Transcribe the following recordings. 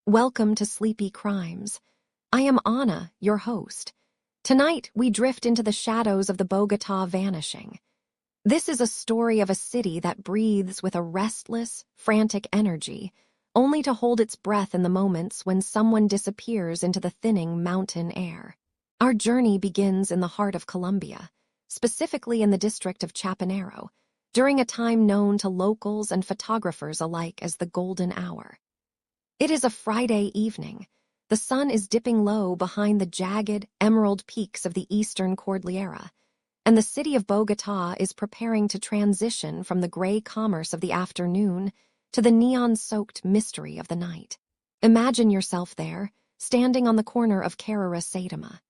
Welcome to Sleepy Crimes. I am Anna, your host. Tonight, we drift into the shadows of the Bogota Vanishing. This is a story of a city that breathes with a restless, frantic energy, only to hold its breath in the moments when someone disappears into the thinning mountain air. Our journey begins in the heart of Colombia, specifically in the district of Chapinero, during a time known to locals and photographers alike as the Golden Hour. It is a Friday evening. The sun is dipping low behind the jagged, emerald peaks of the eastern Cordillera, and the city of Bogota is preparing to transition from the gray commerce of the afternoon to the neon-soaked mystery of the night. Imagine yourself there, standing on the corner of Carrera Sétima.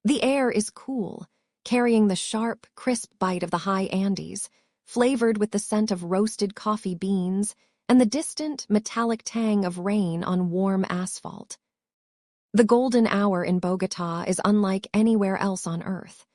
The air is cool, carrying the sharp, crisp bite of the high Andes, flavored with the scent of roasted coffee beans and the distant, metallic tang of rain on warm asphalt. The golden hour in Bogota is unlike anywhere else on Earth.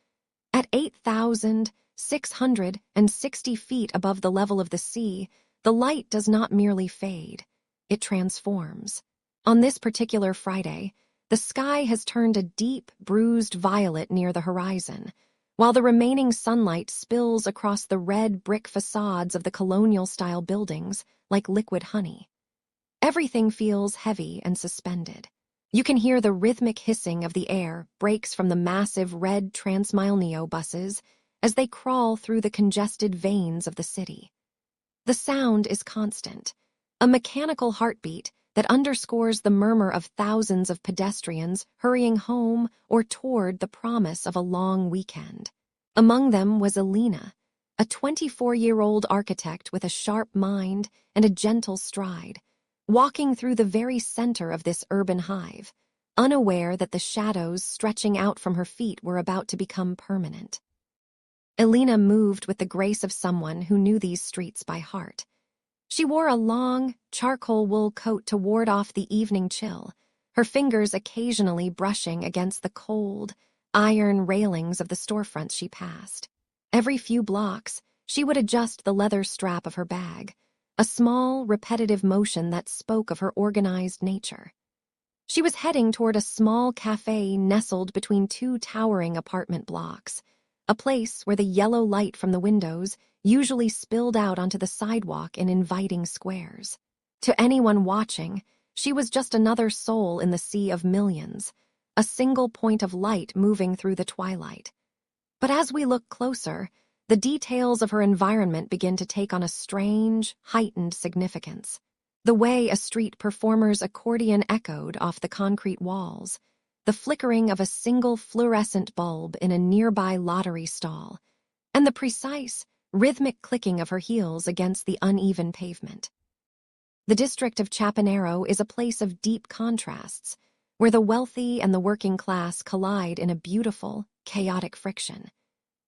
At 8,660 feet above the level of the sea, the light does not merely fade, it transforms. On this particular Friday, the sky has turned a deep, bruised violet near the horizon, while the remaining sunlight spills across the red brick facades of the colonial-style buildings like liquid honey. Everything feels heavy and suspended. You can hear the rhythmic hissing of the air breaks from the massive red Transmilenio buses as they crawl through the congested veins of the city. The sound is constant, a mechanical heartbeat that underscores the murmur of thousands of pedestrians hurrying home or toward the promise of a long weekend. Among them was Elena, a 24-year-old architect with a sharp mind and a gentle stride, walking through the very center of this urban hive, unaware that the shadows stretching out from her feet were about to become permanent. Elena moved with the grace of someone who knew these streets by heart. She wore a long, charcoal wool coat to ward off the evening chill, her fingers occasionally brushing against the cold, iron railings of the storefronts she passed. Every few blocks, she would adjust the leather strap of her bag, a small, repetitive motion that spoke of her organized nature. She was heading toward a small cafe nestled between two towering apartment blocks, a place where the yellow light from the windows usually spilled out onto the sidewalk in inviting squares. To anyone watching, she was just another soul in the sea of millions, a single point of light moving through the twilight. But as we look closer, the details of her environment begin to take on a strange, heightened significance. The way a street performer's accordion echoed off the concrete walls, the flickering of a single fluorescent bulb in a nearby lottery stall, and the precise, rhythmic clicking of her heels against the uneven pavement. The district of Chapinero is a place of deep contrasts, where the wealthy and the working class collide in a beautiful, chaotic friction.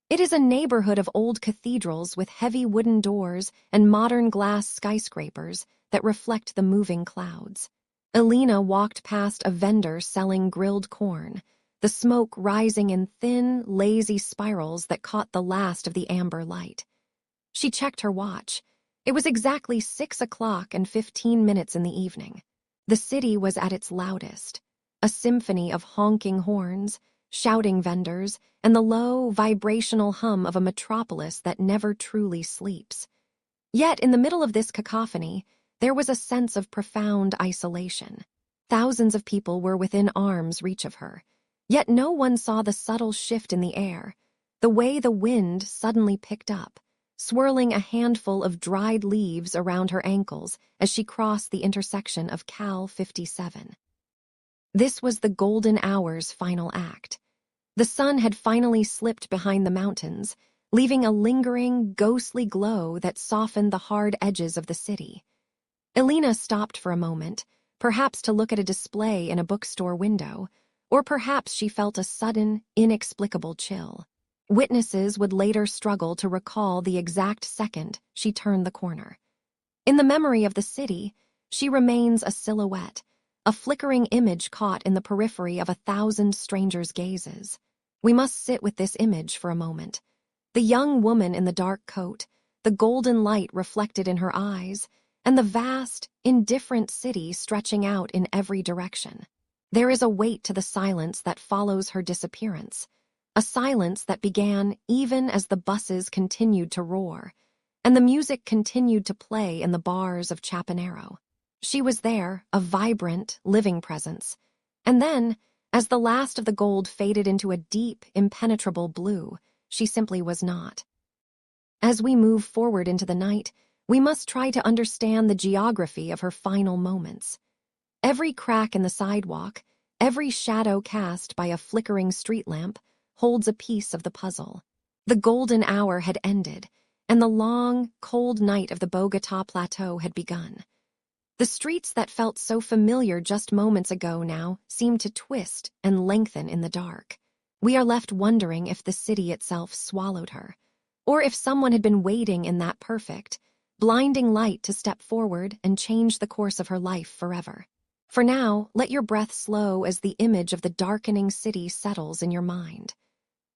It is a neighborhood of old cathedrals with heavy wooden doors and modern glass skyscrapers that reflect the moving clouds. Elena walked past a vendor selling grilled corn, the smoke rising in thin, lazy spirals that caught the last of the amber light. She checked her watch. It was exactly 6:15 in the evening. The city was at its loudest, a symphony of honking horns, shouting vendors, and the low, vibrational hum of a metropolis that never truly sleeps. Yet, in the middle of this cacophony, there was a sense of profound isolation. Thousands of people were within arm's reach of her, yet no one saw the subtle shift in the air, the way the wind suddenly picked up, swirling a handful of dried leaves around her ankles as she crossed the intersection of Cal 57. This was the golden hour's final act. The sun had finally slipped behind the mountains, leaving a lingering, ghostly glow that softened the hard edges of the city. Elena stopped for a moment, perhaps to look at a display in a bookstore window, or perhaps she felt a sudden, inexplicable chill. Witnesses would later struggle to recall the exact second she turned the corner. In the memory of the city, she remains a silhouette, a flickering image caught in the periphery of 1,000 strangers' gazes. We must sit with this image for a moment. The young woman in the dark coat, the golden light reflected in her eyes, and the vast, indifferent city stretching out in every direction. There is a weight to the silence that follows her disappearance, a silence that began even as the buses continued to roar, and the music continued to play in the bars of Chapinero. She was there, a vibrant, living presence, and then, as the last of the gold faded into a deep, impenetrable blue, she simply was not. As we move forward into the night, we must try to understand the geography of her final moments. Every crack in the sidewalk, every shadow cast by a flickering street lamp, holds a piece of the puzzle. The golden hour had ended, and the long, cold night of the Bogota Plateau had begun. The streets that felt so familiar just moments ago now seemed to twist and lengthen in the dark. We are left wondering if the city itself swallowed her, or if someone had been waiting in that perfect, blinding light to step forward and change the course of her life forever. For now, let your breath slow as the image of the darkening city settles in your mind.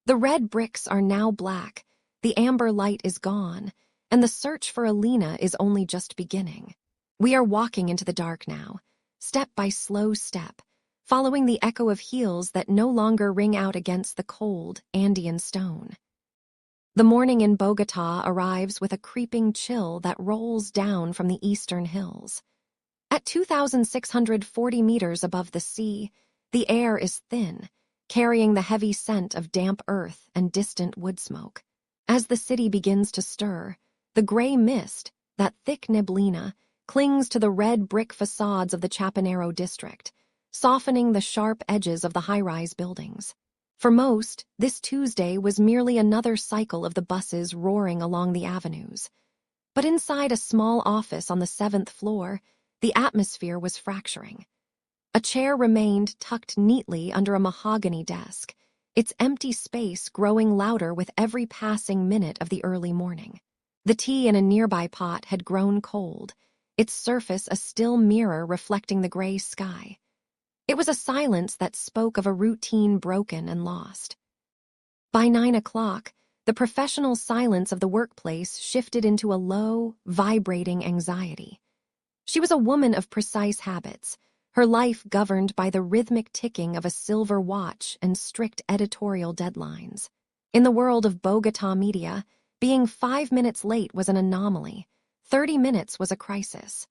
The red bricks are now black, the amber light is gone, and the search for Alina is only just beginning. We are walking into the dark now, step by slow step, following the echo of heels that no longer ring out against the cold, Andean stone. The morning in Bogota arrives with a creeping chill that rolls down from the eastern hills. At 2,640 meters above the sea, the air is thin, carrying the heavy scent of damp earth and distant wood smoke. As the city begins to stir, the gray mist, that thick neblina, clings to the red brick facades of the Chapinero district, softening the sharp edges of the high-rise buildings. For most, this Tuesday was merely another cycle of the buses roaring along the avenues. But inside a small office on the 7th floor, the atmosphere was fracturing. A chair remained tucked neatly under a mahogany desk, its empty space growing louder with every passing minute of the early morning. The tea in a nearby pot had grown cold, its surface a still mirror reflecting the gray sky. It was a silence that spoke of a routine broken and lost. By 9 o'clock, the professional silence of the workplace shifted into a low, vibrating anxiety. She was a woman of precise habits, her life governed by the rhythmic ticking of a silver watch and strict editorial deadlines. In the world of Bogota media, being 5 minutes late was an anomaly. 30 minutes was a crisis.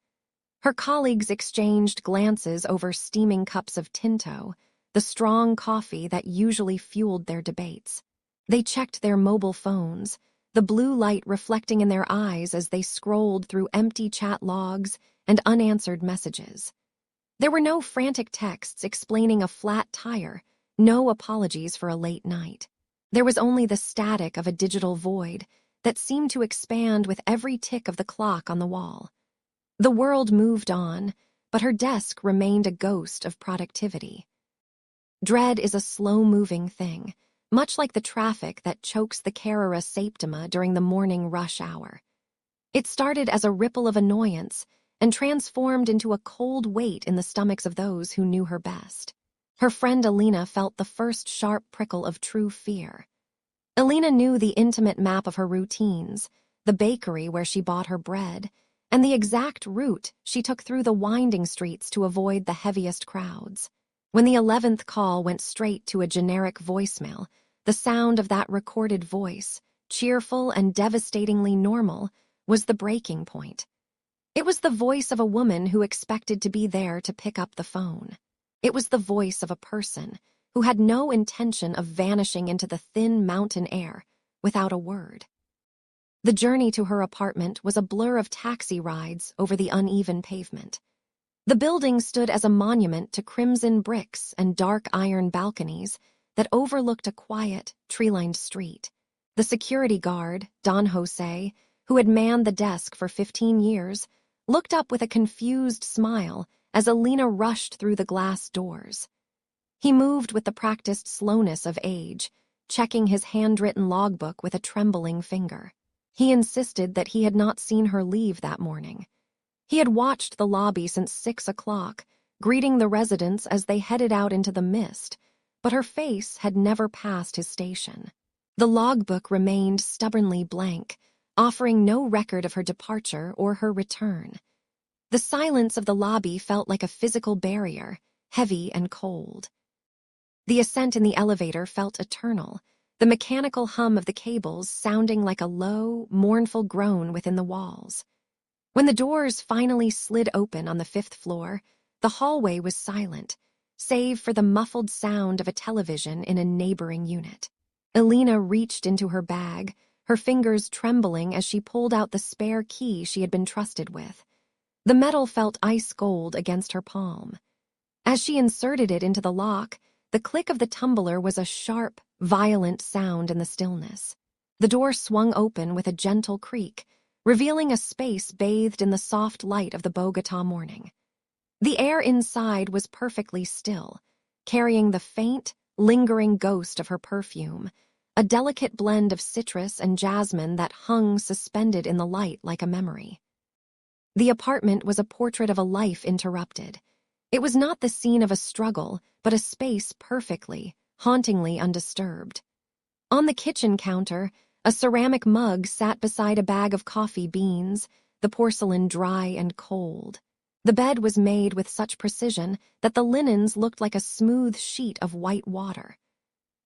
Her colleagues exchanged glances over steaming cups of tinto, the strong coffee that usually fueled their debates. They checked their mobile phones, the blue light reflecting in their eyes as they scrolled through empty chat logs and unanswered messages. There were no frantic texts explaining a flat tire, no apologies for a late night. There was only the static of a digital void that seemed to expand with every tick of the clock on the wall. The world moved on, but her desk remained a ghost of productivity. Dread is a slow-moving thing, much like the traffic that chokes the Carrera Septima during the morning rush hour. It started as a ripple of annoyance and transformed into a cold weight in the stomachs of those who knew her best. Her friend Alina felt the first sharp prickle of true fear. Alina knew the intimate map of her routines, the bakery where she bought her bread, and the exact route she took through the winding streets to avoid the heaviest crowds. When the 11th call went straight to a generic voicemail, the sound of that recorded voice, cheerful and devastatingly normal, was the breaking point. It was the voice of a woman who expected to be there to pick up the phone. It was the voice of a person who had no intention of vanishing into the thin mountain air without a word. The journey to her apartment was a blur of taxi rides over the uneven pavement. The building stood as a monument to crimson bricks and dark iron balconies that overlooked a quiet, tree-lined street. The security guard, Don Jose, who had manned the desk for 15 years, looked up with a confused smile as Alina rushed through the glass doors. He moved with the practiced slowness of age, checking his handwritten logbook with a trembling finger. He insisted that he had not seen her leave that morning. He had watched the lobby since 6 o'clock, greeting the residents as they headed out into the mist, but her face had never passed his station. The logbook remained stubbornly blank, offering no record of her departure or her return. The silence of the lobby felt like a physical barrier, heavy and cold. The ascent in the elevator felt eternal, the mechanical hum of the cables sounding like a low, mournful groan within the walls. When the doors finally slid open on the 5th floor, the hallway was silent, save for the muffled sound of a television in a neighboring unit. Elena reached into her bag, her fingers trembling as she pulled out the spare key she had been trusted with. The metal felt ice cold against her palm. As she inserted it into the lock, the click of the tumbler was a sharp, violent sound in the stillness. The door swung open with a gentle creak, revealing a space bathed in the soft light of the Bogota morning. The air inside was perfectly still, carrying the faint, lingering ghost of her perfume, a delicate blend of citrus and jasmine that hung suspended in the light like a memory. The apartment was a portrait of a life interrupted. It was not the scene of a struggle, but a space perfectly, hauntingly undisturbed. On the kitchen counter, a ceramic mug sat beside a bag of coffee beans, the porcelain dry and cold. The bed was made with such precision that the linens looked like a smooth sheet of white water.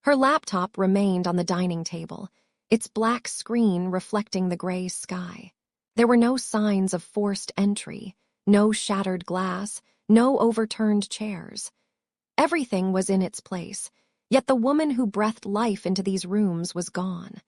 Her laptop remained on the dining table, its black screen reflecting the gray sky. There were no signs of forced entry, no shattered glass, no overturned chairs. Everything was in its place, yet the woman who breathed life into these rooms was gone.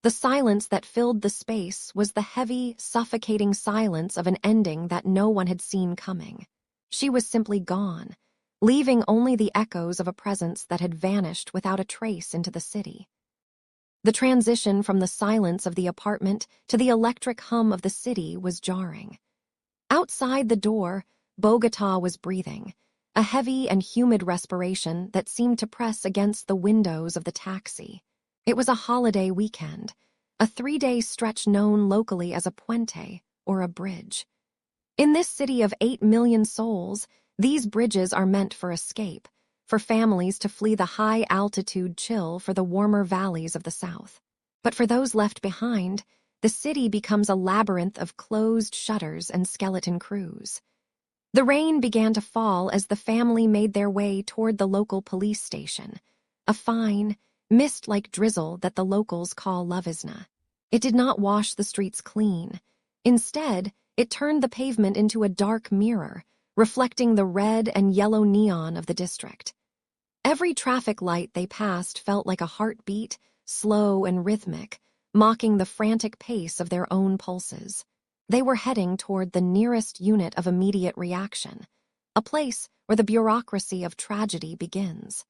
The silence that filled the space was the heavy, suffocating silence of an ending that no one had seen coming. She was simply gone, leaving only the echoes of a presence that had vanished without a trace into the city. The transition from the silence of the apartment to the electric hum of the city was jarring. Outside the door, Bogota was breathing, a heavy and humid respiration that seemed to press against the windows of the taxi. It was a holiday weekend, a 3-day stretch known locally as a puente, or a bridge. In this city of 8 million souls, these bridges are meant for escape, for families to flee the high-altitude chill for the warmer valleys of the south. But for those left behind, the city becomes a labyrinth of closed shutters and skeleton crews. The rain began to fall as the family made their way toward the local police station, a fine, mist-like drizzle that the locals call llovizna. It did not wash the streets clean. Instead, it turned the pavement into a dark mirror, reflecting the red and yellow neon of the district. Every traffic light they passed felt like a heartbeat, slow and rhythmic, mocking the frantic pace of their own pulses. They were heading toward the nearest unit of immediate reaction, a place where the bureaucracy of tragedy begins.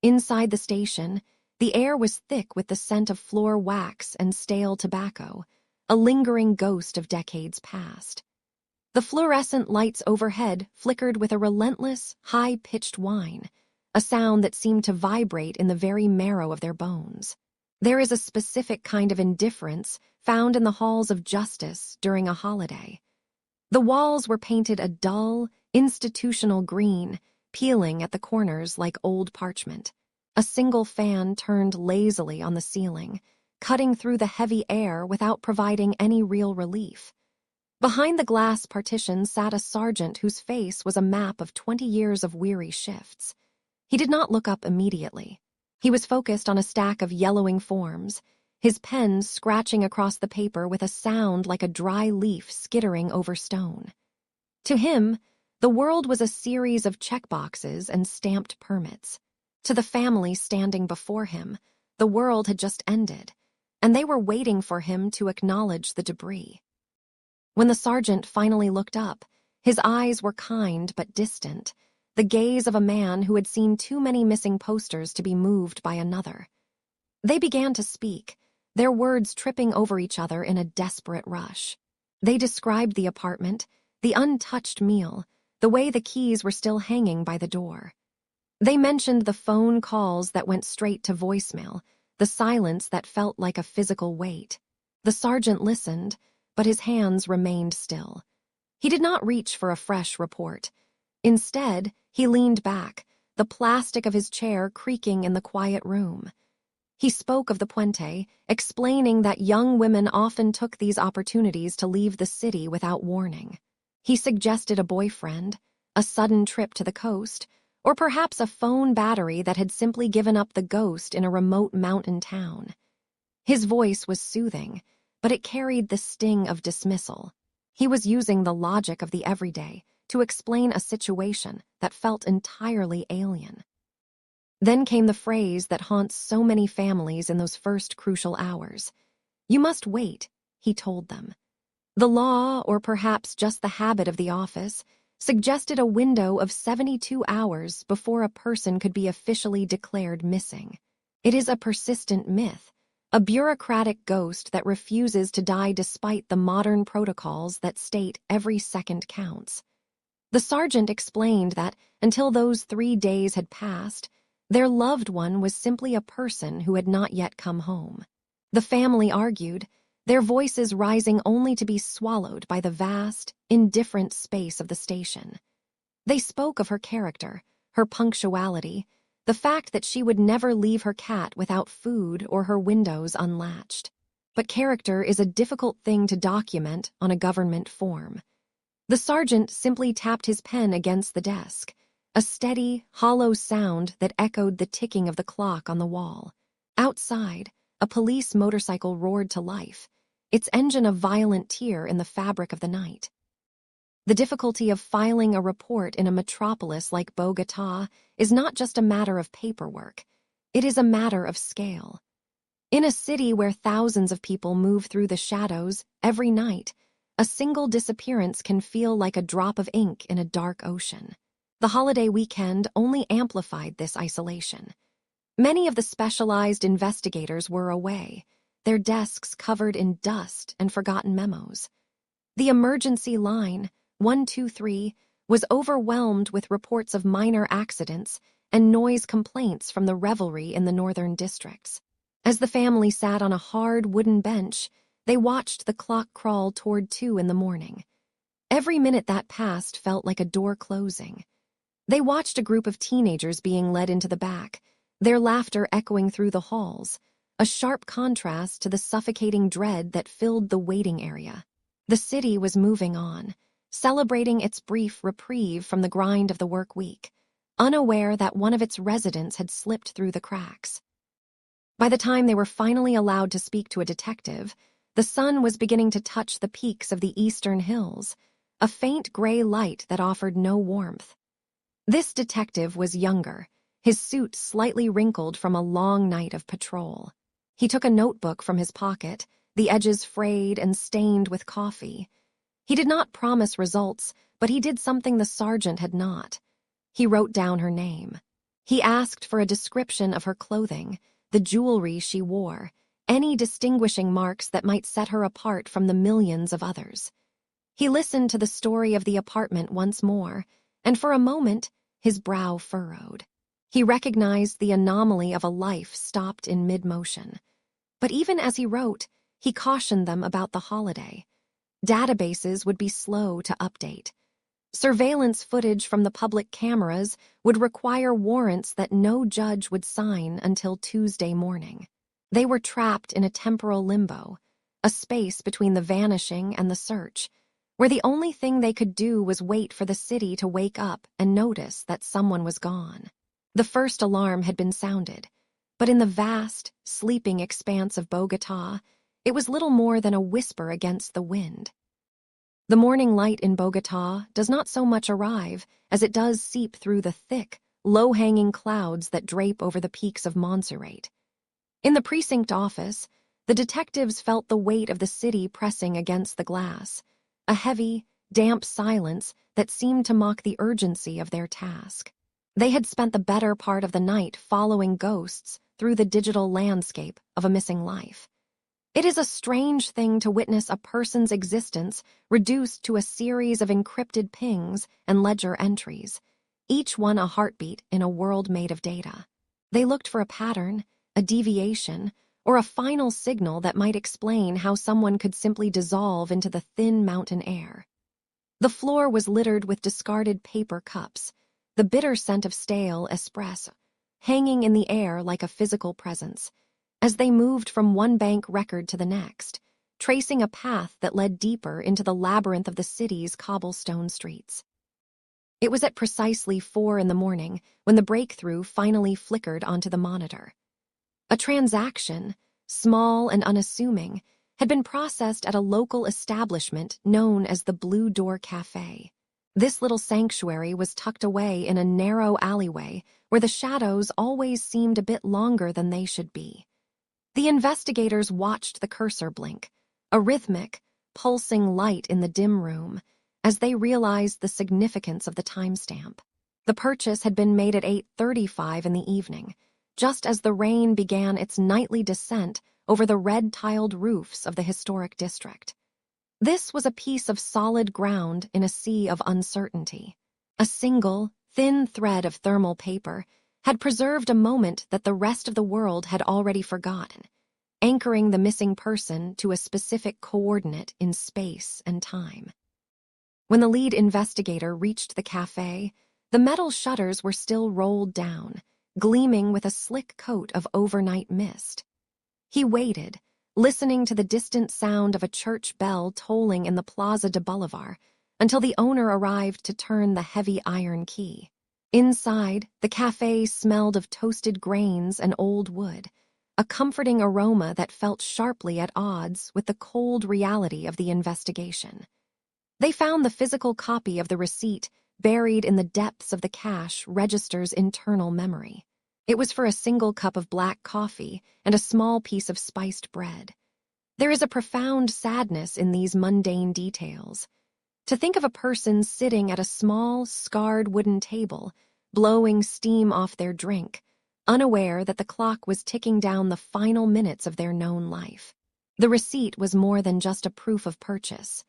Inside the station, the air was thick with the scent of floor wax and stale tobacco, a lingering ghost of decades past. The fluorescent lights overhead flickered with a relentless, high-pitched whine, a sound that seemed to vibrate in the very marrow of their bones. There is a specific kind of indifference found in the halls of justice during a holiday. The walls were painted a dull, institutional green, peeling at the corners like old parchment. A single fan turned lazily on the ceiling, cutting through the heavy air without providing any real relief. Behind the glass partition sat a sergeant whose face was a map of 20 years of weary shifts. He did not look up immediately. He was focused on a stack of yellowing forms, his pen scratching across the paper with a sound like a dry leaf skittering over stone. To him, the world was a series of checkboxes and stamped permits. To the family standing before him, the world had just ended, and they were waiting for him to acknowledge the debris. When the sergeant finally looked up, his eyes were kind but distant, the gaze of a man who had seen too many missing posters to be moved by another. They began to speak, their words tripping over each other in a desperate rush. They described the apartment, the untouched meal, the way the keys were still hanging by the door. They mentioned the phone calls that went straight to voicemail, the silence that felt like a physical weight. The sergeant listened, but his hands remained still. He did not reach for a fresh report. Instead, he leaned back, the plastic of his chair creaking in the quiet room. He spoke of the puente, explaining that young women often took these opportunities to leave the city without warning. He suggested a boyfriend, a sudden trip to the coast, or perhaps a phone battery that had simply given up the ghost in a remote mountain town. His voice was soothing, but it carried the sting of dismissal. He was using the logic of the everyday to explain a situation that felt entirely alien. Then came the phrase that haunts so many families in those first crucial hours. "You must wait," he told them. The law, or perhaps just the habit of the office, suggested a window of 72 hours before a person could be officially declared missing. It is a persistent myth, a bureaucratic ghost that refuses to die despite the modern protocols that state every second counts. The sergeant explained that until those 3 days had passed, their loved one was simply a person who had not yet come home. The family argued, their voices rising only to be swallowed by the vast, indifferent space of the station. They spoke of her character, her punctuality, the fact that she would never leave her cat without food or her windows unlatched. But character is a difficult thing to document on a government form. The sergeant simply tapped his pen against the desk, a steady, hollow sound that echoed the ticking of the clock on the wall. Outside, a police motorcycle roared to life, its engine a violent tear in the fabric of the night. The difficulty of filing a report in a metropolis like Bogota is not just a matter of paperwork, it is a matter of scale. In a city where thousands of people move through the shadows every night, a single disappearance can feel like a drop of ink in a dark ocean. The holiday weekend only amplified this isolation. Many of the specialized investigators were away, their desks covered in dust and forgotten memos. The emergency line, 123, was overwhelmed with reports of minor accidents and noise complaints from the revelry in the northern districts. As the family sat on a hard wooden bench, they watched the clock crawl toward 2 in the morning. Every minute that passed felt like a door closing. They watched a group of teenagers being led into the back, their laughter echoing through the halls, a sharp contrast to the suffocating dread that filled the waiting area. The city was moving on, celebrating its brief reprieve from the grind of the work week, unaware that one of its residents had slipped through the cracks. By the time they were finally allowed to speak to a detective, the sun was beginning to touch the peaks of the eastern hills, a faint gray light that offered no warmth. This detective was younger, his suit slightly wrinkled from a long night of patrol. He took a notebook from his pocket, the edges frayed and stained with coffee. He did not promise results, but he did something the sergeant had not. He wrote down her name. He asked for a description of her clothing, the jewelry she wore, any distinguishing marks that might set her apart from the millions of others. He listened to the story of the apartment once more, and for a moment, his brow furrowed. He recognized the anomaly of a life stopped in mid-motion. But even as he wrote, he cautioned them about the holiday. Databases would be slow to update. Surveillance footage from the public cameras would require warrants that no judge would sign until Tuesday morning. They were trapped in a temporal limbo, a space between the vanishing and the search, where the only thing they could do was wait for the city to wake up and notice that someone was gone. The first alarm had been sounded, but in the vast, sleeping expanse of Bogota, it was little more than a whisper against the wind. The morning light in Bogota does not so much arrive as it does seep through the thick, low-hanging clouds that drape over the peaks of Montserrat. In the precinct office, the detectives felt the weight of the city pressing against the glass, a heavy, damp silence that seemed to mock the urgency of their task. They had spent the better part of the night following ghosts through the digital landscape of a missing life. It is a strange thing to witness a person's existence reduced to a series of encrypted pings and ledger entries, each one a heartbeat in a world made of data. They looked for a pattern, a deviation, or a final signal that might explain how someone could simply dissolve into the thin mountain air. The floor was littered with discarded paper cups, the bitter scent of stale espresso, hanging in the air like a physical presence. As they moved from one bank record to the next, tracing a path that led deeper into the labyrinth of the city's cobblestone streets. It was at precisely 4 a.m. when the breakthrough finally flickered onto the monitor. A transaction, small and unassuming, had been processed at a local establishment known as the Blue Door Cafe. This little sanctuary was tucked away in a narrow alleyway where the shadows always seemed a bit longer than they should be. The investigators watched the cursor blink, a rhythmic, pulsing light in the dim room, as they realized the significance of the timestamp. The purchase had been made at 8:35 in the evening, just as the rain began its nightly descent over the red-tiled roofs of the historic district. This was a piece of solid ground in a sea of uncertainty. A single, thin thread of thermal paper had preserved a moment that the rest of the world had already forgotten, anchoring the missing person to a specific coordinate in space and time. When the lead investigator reached the cafe, the metal shutters were still rolled down, gleaming with a slick coat of overnight mist. He waited, listening to the distant sound of a church bell tolling in the Plaza de Bolivar, until the owner arrived to turn the heavy iron key. Inside, the cafe smelled of toasted grains and old wood, a comforting aroma that felt sharply at odds with the cold reality of the investigation. They found the physical copy of the receipt buried in the depths of the cash register's internal memory. It was for a single cup of black coffee and a small piece of spiced bread. There is a profound sadness in these mundane details. To think of a person sitting at a small, scarred wooden table, blowing steam off their drink, unaware that the clock was ticking down the final minutes of their known life. The receipt was more than just a proof of purchase.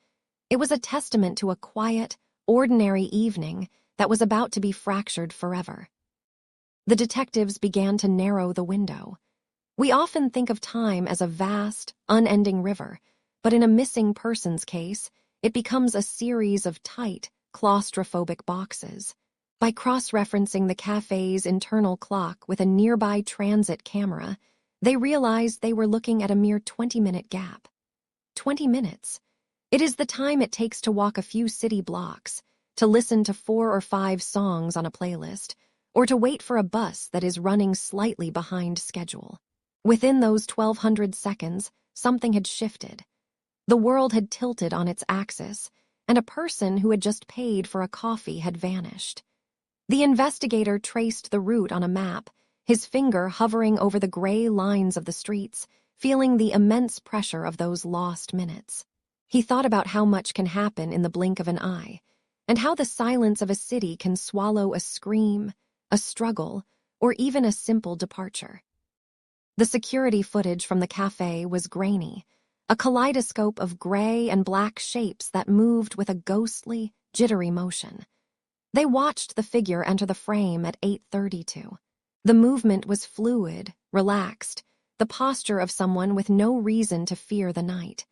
It was a testament to a quiet, ordinary evening that was about to be fractured forever. The detectives began to narrow the window. We often think of time as a vast, unending river, but in a missing persons case, it becomes a series of tight, claustrophobic boxes. By cross-referencing the cafe's internal clock with a nearby transit camera, they realized they were looking at a mere 20-minute gap. 20 minutes. It is the time it takes to walk a few city blocks, to listen to 4 or 5 songs on a playlist, or to wait for a bus that is running slightly behind schedule. Within those 1,200 seconds, something had shifted. The world had tilted on its axis, and a person who had just paid for a coffee had vanished. The investigator traced the route on a map, his finger hovering over the gray lines of the streets, feeling the immense pressure of those lost minutes. He thought about how much can happen in the blink of an eye, and how the silence of a city can swallow a scream, a struggle, or even a simple departure. The security footage from the cafe was grainy, a kaleidoscope of gray and black shapes that moved with a ghostly, jittery motion. They watched the figure enter the frame at 8:32. The movement was fluid, relaxed, the posture of someone with no reason to fear the night.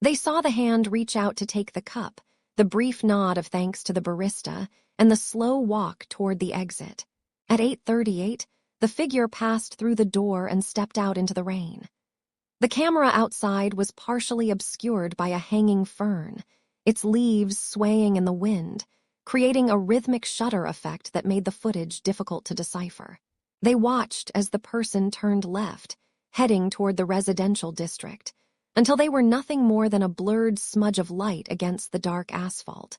They saw the hand reach out to take the cup, the brief nod of thanks to the barista, and the slow walk toward the exit. At 8:38, the figure passed through the door and stepped out into the rain. The camera outside was partially obscured by a hanging fern, its leaves swaying in the wind, creating a rhythmic shutter effect that made the footage difficult to decipher. They watched as the person turned left, heading toward the residential district, until they were nothing more than a blurred smudge of light against the dark asphalt.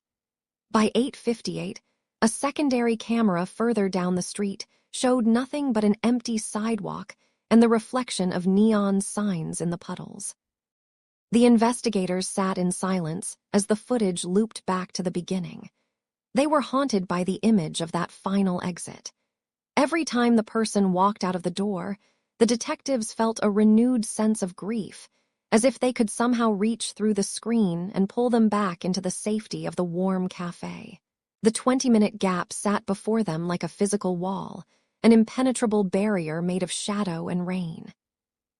By 8:58, a secondary camera further down the street showed nothing but an empty sidewalk and the reflection of neon signs in the puddles. The investigators sat in silence as the footage looped back to the beginning. They were haunted by the image of that final exit. Every time the person walked out of the door, the detectives felt a renewed sense of grief, as if they could somehow reach through the screen and pull them back into the safety of the warm cafe. The 20-minute gap sat before them like a physical wall, an impenetrable barrier made of shadow and rain.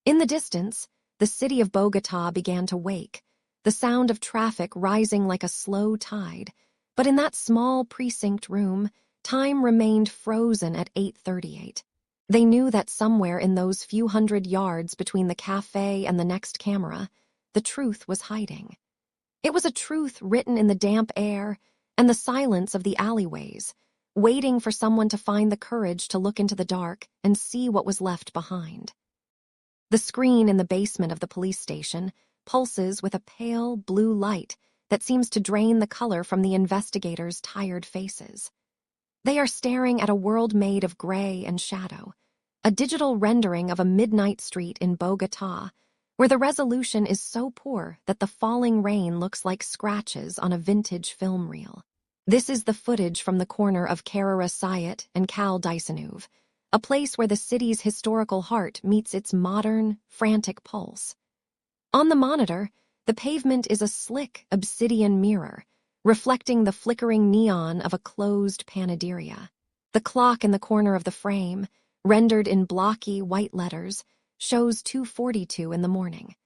In the distance, the city of Bogota began to wake, the sound of traffic rising like a slow tide, but in that small precinct room, time remained frozen at 8:38. They knew that somewhere in those few hundred yards between the cafe and the next camera, the truth was hiding. It was a truth written in the damp air and the silence of the alleyways, waiting for someone to find the courage to look into the dark and see what was left behind. The screen in the basement of the police station pulses with a pale blue light that seems to drain the color from the investigators' tired faces. They are staring at a world made of gray and shadow, a digital rendering of a midnight street in Bogota, where the resolution is so poor that the falling rain looks like scratches on a vintage film reel. This is the footage from the corner of Carrera Sayat and Cal Dysonuv, a place where the city's historical heart meets its modern, frantic pulse. On the monitor, the pavement is a slick obsidian mirror, reflecting the flickering neon of a closed panaderia. The clock in the corner of the frame, rendered in blocky white letters, shows 2:42 in the morning.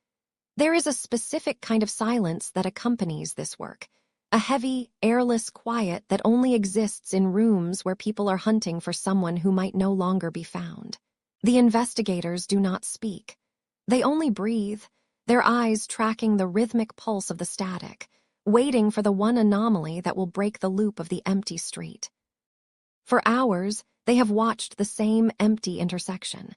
There is a specific kind of silence that accompanies this work, a heavy, airless quiet that only exists in rooms where people are hunting for someone who might no longer be found. The investigators do not speak. They only breathe, their eyes tracking the rhythmic pulse of the static, waiting for the one anomaly that will break the loop of the empty street. For hours, they have watched the same empty intersection.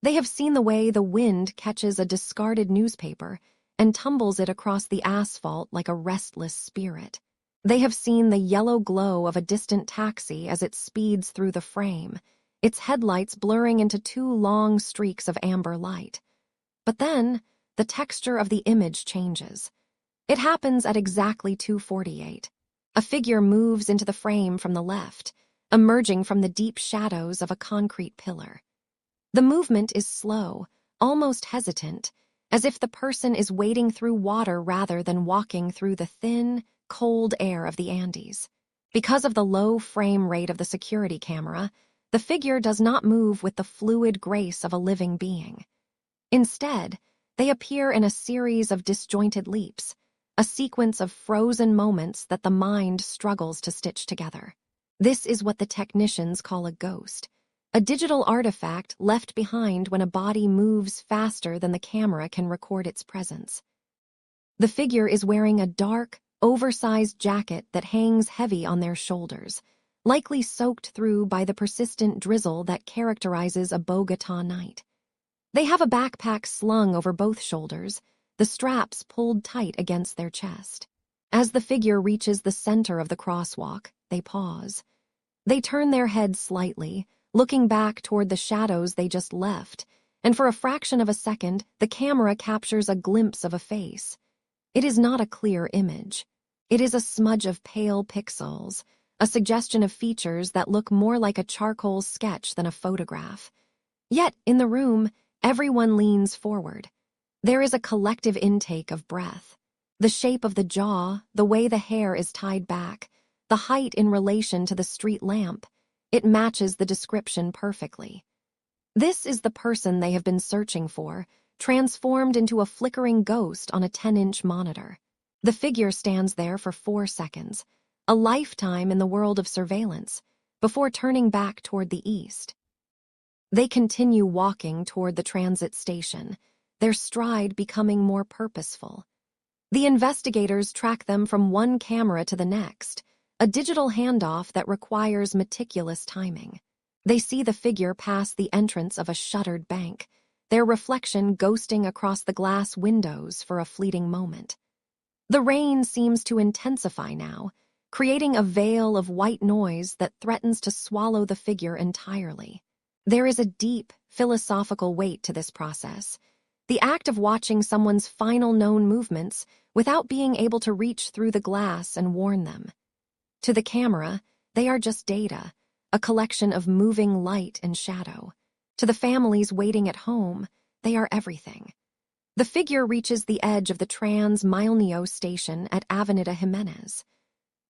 They have seen the way the wind catches a discarded newspaper and tumbles it across the asphalt like a restless spirit. They have seen the yellow glow of a distant taxi as it speeds through the frame, its headlights blurring into two long streaks of amber light. But then, the texture of the image changes. It happens at exactly 2:48. A figure moves into the frame from the left, emerging from the deep shadows of a concrete pillar. The movement is slow, almost hesitant, as if the person is wading through water rather than walking through the thin, cold air of the Andes. Because of the low frame rate of the security camera, the figure does not move with the fluid grace of a living being. Instead, they appear in a series of disjointed leaps, a sequence of frozen moments that the mind struggles to stitch together. This is what the technicians call a ghost, a digital artifact left behind when a body moves faster than the camera can record its presence. The figure is wearing a dark, oversized jacket that hangs heavy on their shoulders, likely soaked through by the persistent drizzle that characterizes a Bogota night. They have a backpack slung over both shoulders, the straps pulled tight against their chest. As the figure reaches the center of the crosswalk, they pause. They turn their heads slightly, looking back toward the shadows they just left, and for a fraction of a second, the camera captures a glimpse of a face. It is not a clear image. It is a smudge of pale pixels, a suggestion of features that look more like a charcoal sketch than a photograph. Yet, in the room, everyone leans forward. There is a collective intake of breath. The shape of the jaw, the way the hair is tied back, the height in relation to the street lamp, it matches the description perfectly. This is the person they have been searching for, transformed into a flickering ghost on a 10-inch monitor. The figure stands there for 4 seconds, a lifetime in the world of surveillance, before turning back toward the east. They continue walking toward the transit station, their stride becoming more purposeful. The investigators track them from one camera to the next, a digital handoff that requires meticulous timing. They see the figure pass the entrance of a shuttered bank, their reflection ghosting across the glass windows for a fleeting moment. The rain seems to intensify now, creating a veil of white noise that threatens to swallow the figure entirely. There is a deep, philosophical weight to this process, the act of watching someone's final known movements without being able to reach through the glass and warn them. To the camera, they are just data, a collection of moving light and shadow. To the families waiting at home, they are everything. The figure reaches the edge of the Trans-Milnio station at Avenida Jimenez.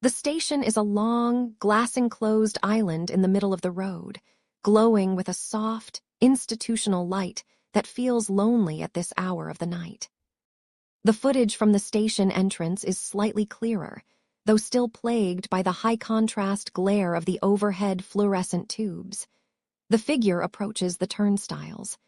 The station is a long, glass-enclosed island in the middle of the road, glowing with a soft, institutional light that feels lonely at this hour of the night. The footage from the station entrance is slightly clearer, though still plagued by the high-contrast glare of the overhead fluorescent tubes. The figure approaches the turnstiles.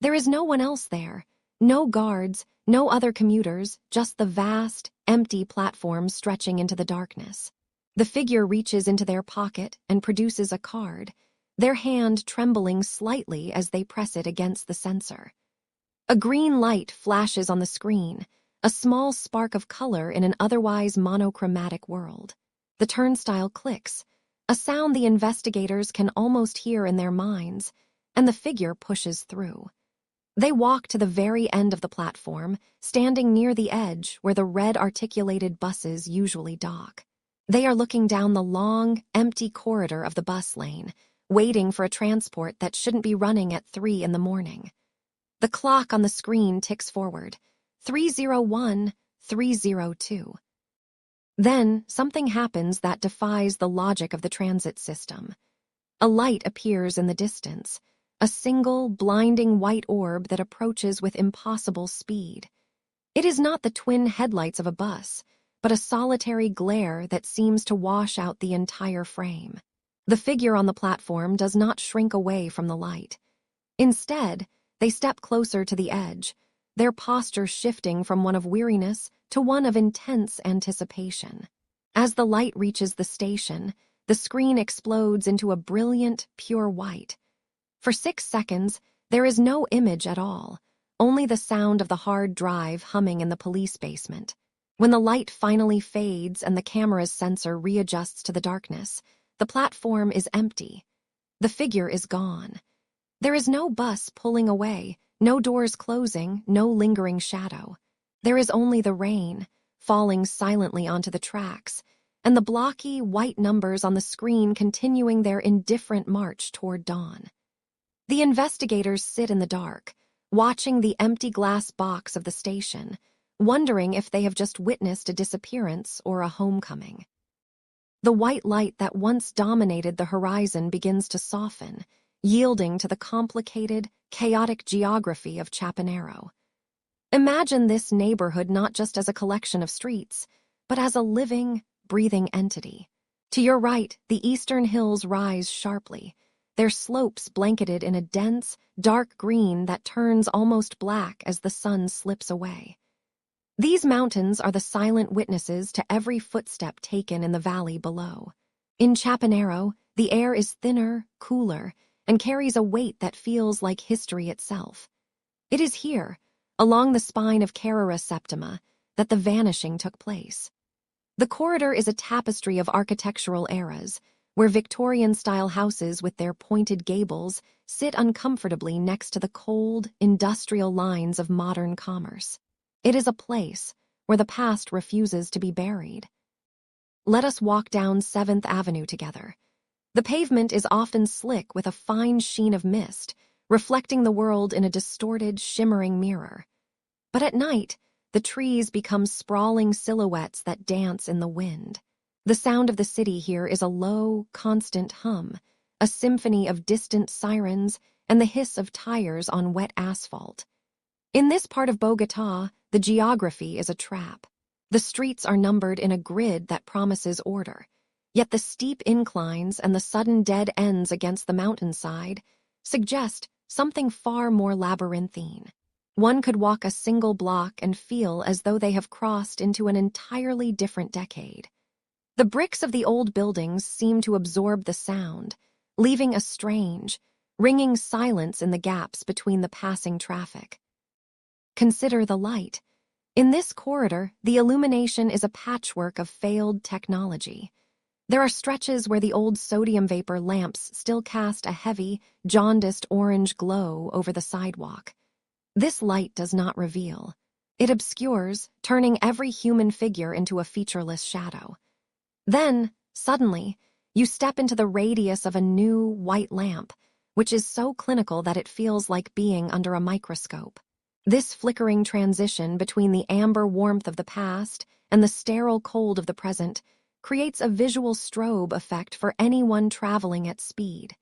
There is no one else there, No guards, no other commuters, just the vast, empty platform stretching into the darkness. The figure reaches into their pocket and produces a card, their hand trembling slightly as they press it against the sensor. A green light flashes on the screen, a small spark of color in an otherwise monochromatic world. The turnstile clicks, a sound the investigators can almost hear in their minds, and the figure pushes through. They walk to the very end of the platform, standing near the edge where the red articulated buses usually dock. They are looking down the long, empty corridor of the bus lane, waiting for a transport that shouldn't be running at 3 in the morning. The clock on the screen ticks forward, 3:01, 3:02. Then, something happens that defies the logic of the transit system. A light appears in the distance, a single, blinding white orb that approaches with impossible speed. It is not the twin headlights of a bus, but a solitary glare that seems to wash out the entire frame. The figure on the platform does not shrink away from the light. Instead, they step closer to the edge, their posture shifting from one of weariness to one of intense anticipation. As the light reaches the station, the screen explodes into a brilliant, pure white. For 6 seconds, there is no image at all, only the sound of the hard drive humming in the police basement. When the light finally fades and the camera's sensor readjusts to the darkness, the platform is empty. The figure is gone. There is no bus pulling away, no doors closing, no lingering shadow. There is only the rain, falling silently onto the tracks, and the blocky, white numbers on the screen continuing their indifferent march toward dawn. The investigators sit in the dark, watching the empty glass box of the station, wondering if they have just witnessed a disappearance or a homecoming. The white light that once dominated the horizon begins to soften, yielding to the complicated, chaotic geography of Chapinero. Imagine this neighborhood not just as a collection of streets, but as a living, breathing entity. To your right, the eastern hills rise sharply, their slopes blanketed in a dense, dark green that turns almost black as the sun slips away. These mountains are the silent witnesses to every footstep taken in the valley below. In Chapinero, the air is thinner, cooler, and carries a weight that feels like history itself. It is here, along the spine of Carrera Septima, that the vanishing took place. The corridor is a tapestry of architectural eras, where Victorian-style houses with their pointed gables sit uncomfortably next to the cold, industrial lines of modern commerce. It is a place where the past refuses to be buried. Let us walk down 7th Avenue together. The pavement is often slick with a fine sheen of mist, reflecting the world in a distorted, shimmering mirror. But at night, the trees become sprawling silhouettes that dance in the wind. The sound of the city here is a low, constant hum, a symphony of distant sirens and the hiss of tires on wet asphalt. In this part of Bogota, the geography is a trap. The streets are numbered in a grid that promises order, yet the steep inclines and the sudden dead ends against the mountainside suggest something far more labyrinthine. One could walk a single block and feel as though they have crossed into an entirely different decade. The bricks of the old buildings seem to absorb the sound, leaving a strange, ringing silence in the gaps between the passing traffic. Consider the light. In this corridor, the illumination is a patchwork of failed technology. There are stretches where the old sodium vapor lamps still cast a heavy, jaundiced orange glow over the sidewalk. This light does not reveal. It obscures, turning every human figure into a featureless shadow. Then, suddenly, you step into the radius of a new, white lamp, which is so clinical that it feels like being under a microscope. This flickering transition between the amber warmth of the past and the sterile cold of the present creates a visual strobe effect for anyone traveling at speed.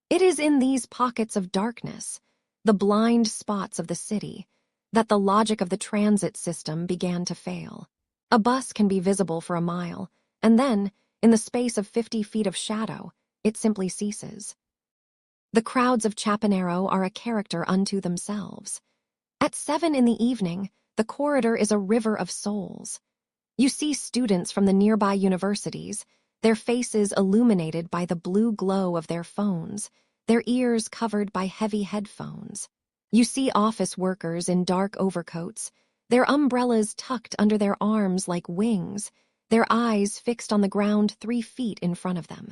It is in these pockets of darkness, the blind spots of the city, that the logic of the transit system began to fail. A bus can be visible for a mile, and then, in the space of 50 feet of shadow, it simply ceases. The crowds of Chapinero are a character unto themselves. At 7 in the evening, the corridor is a river of souls. You see students from the nearby universities, their faces illuminated by the blue glow of their phones, their ears covered by heavy headphones. You see office workers in dark overcoats, their umbrellas tucked under their arms like wings, their eyes fixed on the ground 3 feet in front of them.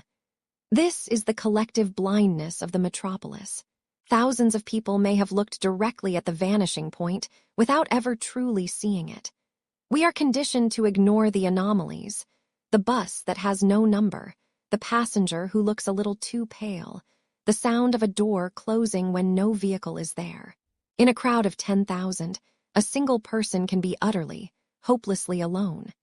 This is the collective blindness of the metropolis. Thousands of people may have looked directly at the vanishing point without ever truly seeing it. We are conditioned to ignore the anomalies: the bus that has no number, the passenger who looks a little too pale, the sound of a door closing when no vehicle is there. In a crowd of 10,000, a single person can be utterly, hopelessly alone.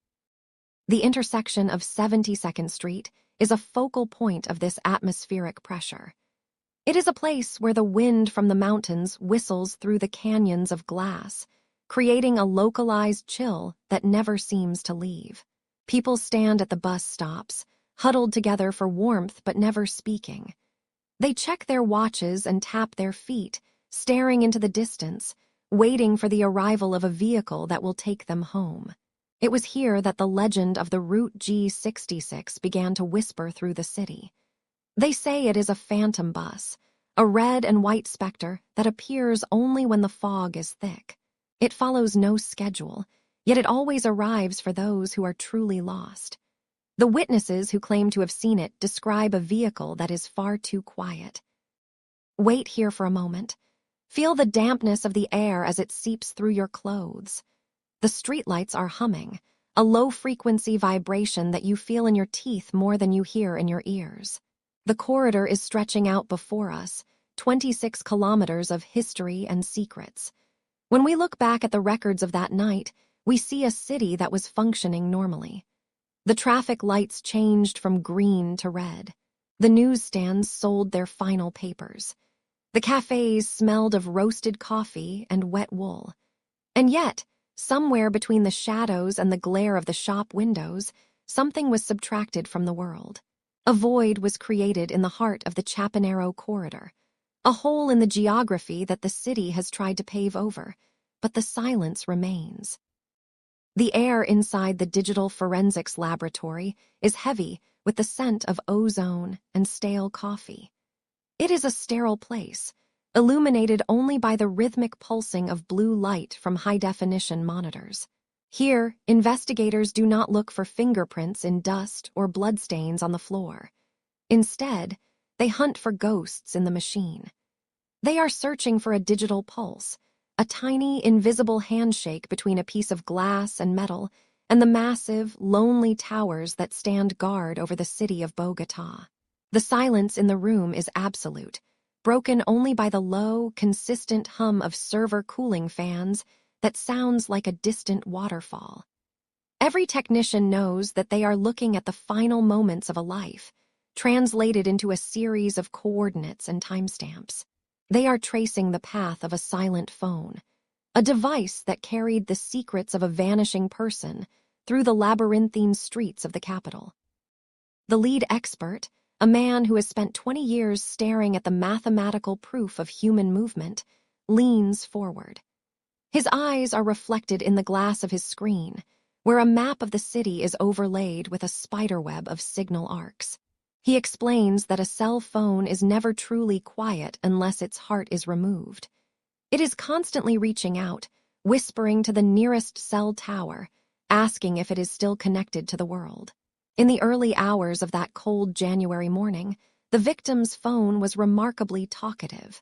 The intersection of 72nd Street is a focal point of this atmospheric pressure. It is a place where the wind from the mountains whistles through the canyons of glass, creating a localized chill that never seems to leave. People stand at the bus stops, huddled together for warmth but never speaking. They check their watches and tap their feet, staring into the distance, waiting for the arrival of a vehicle that will take them home. It was here that the legend of the Route G66 began to whisper through the city. They say it is a phantom bus, a red and white specter that appears only when the fog is thick. It follows no schedule, yet it always arrives for those who are truly lost. The witnesses who claim to have seen it describe a vehicle that is far too quiet. Wait here for a moment. Feel the dampness of the air as it seeps through your clothes. The streetlights are humming, a low-frequency vibration that you feel in your teeth more than you hear in your ears. The corridor is stretching out before us, 26 kilometers of history and secrets. When we look back at the records of that night, we see a city that was functioning normally. The traffic lights changed from green to red. The newsstands sold their final papers. The cafes smelled of roasted coffee and wet wool. And yet, somewhere between the shadows and the glare of the shop windows, something was subtracted from the world. A void was created in the heart of the Chapinero corridor, a hole in the geography that the city has tried to pave over, but the silence remains. The air inside the digital forensics laboratory is heavy with the scent of ozone and stale coffee. It is a sterile place, illuminated only by the rhythmic pulsing of blue light from high-definition monitors. Here, investigators do not look for fingerprints in dust or bloodstains on the floor. Instead, they hunt for ghosts in the machine. They are searching for a digital pulse, a tiny, invisible handshake between a piece of glass and metal and the massive, lonely towers that stand guard over the city of Bogota. The silence in the room is absolute, broken only by the low, consistent hum of server cooling fans that sounds like a distant waterfall. Every technician knows that they are looking at the final moments of a life, translated into a series of coordinates and timestamps. They are tracing the path of a silent phone, a device that carried the secrets of a vanishing person through the labyrinthine streets of the capital. The lead expert, a man who has spent 20 years staring at the mathematical proof of human movement, leans forward. His eyes are reflected in the glass of his screen, where a map of the city is overlaid with a spiderweb of signal arcs. He explains that a cell phone is never truly quiet unless its heart is removed. It is constantly reaching out, whispering to the nearest cell tower, asking if it is still connected to the world. In the early hours of that cold January morning, the victim's phone was remarkably talkative.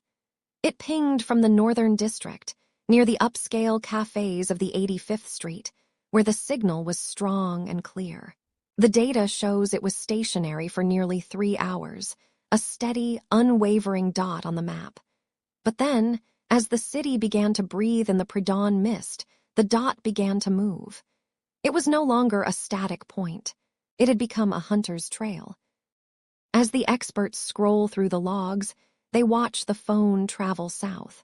It pinged from the Northern District, near the upscale cafes of the 85th Street, where the signal was strong and clear. The data shows it was stationary for nearly 3 hours, a steady, unwavering dot on the map. But then, as the city began to breathe in the pre-dawn mist, the dot began to move. It was no longer a static point. It had become a hunter's trail. As the experts scroll through the logs, they watch the phone travel south.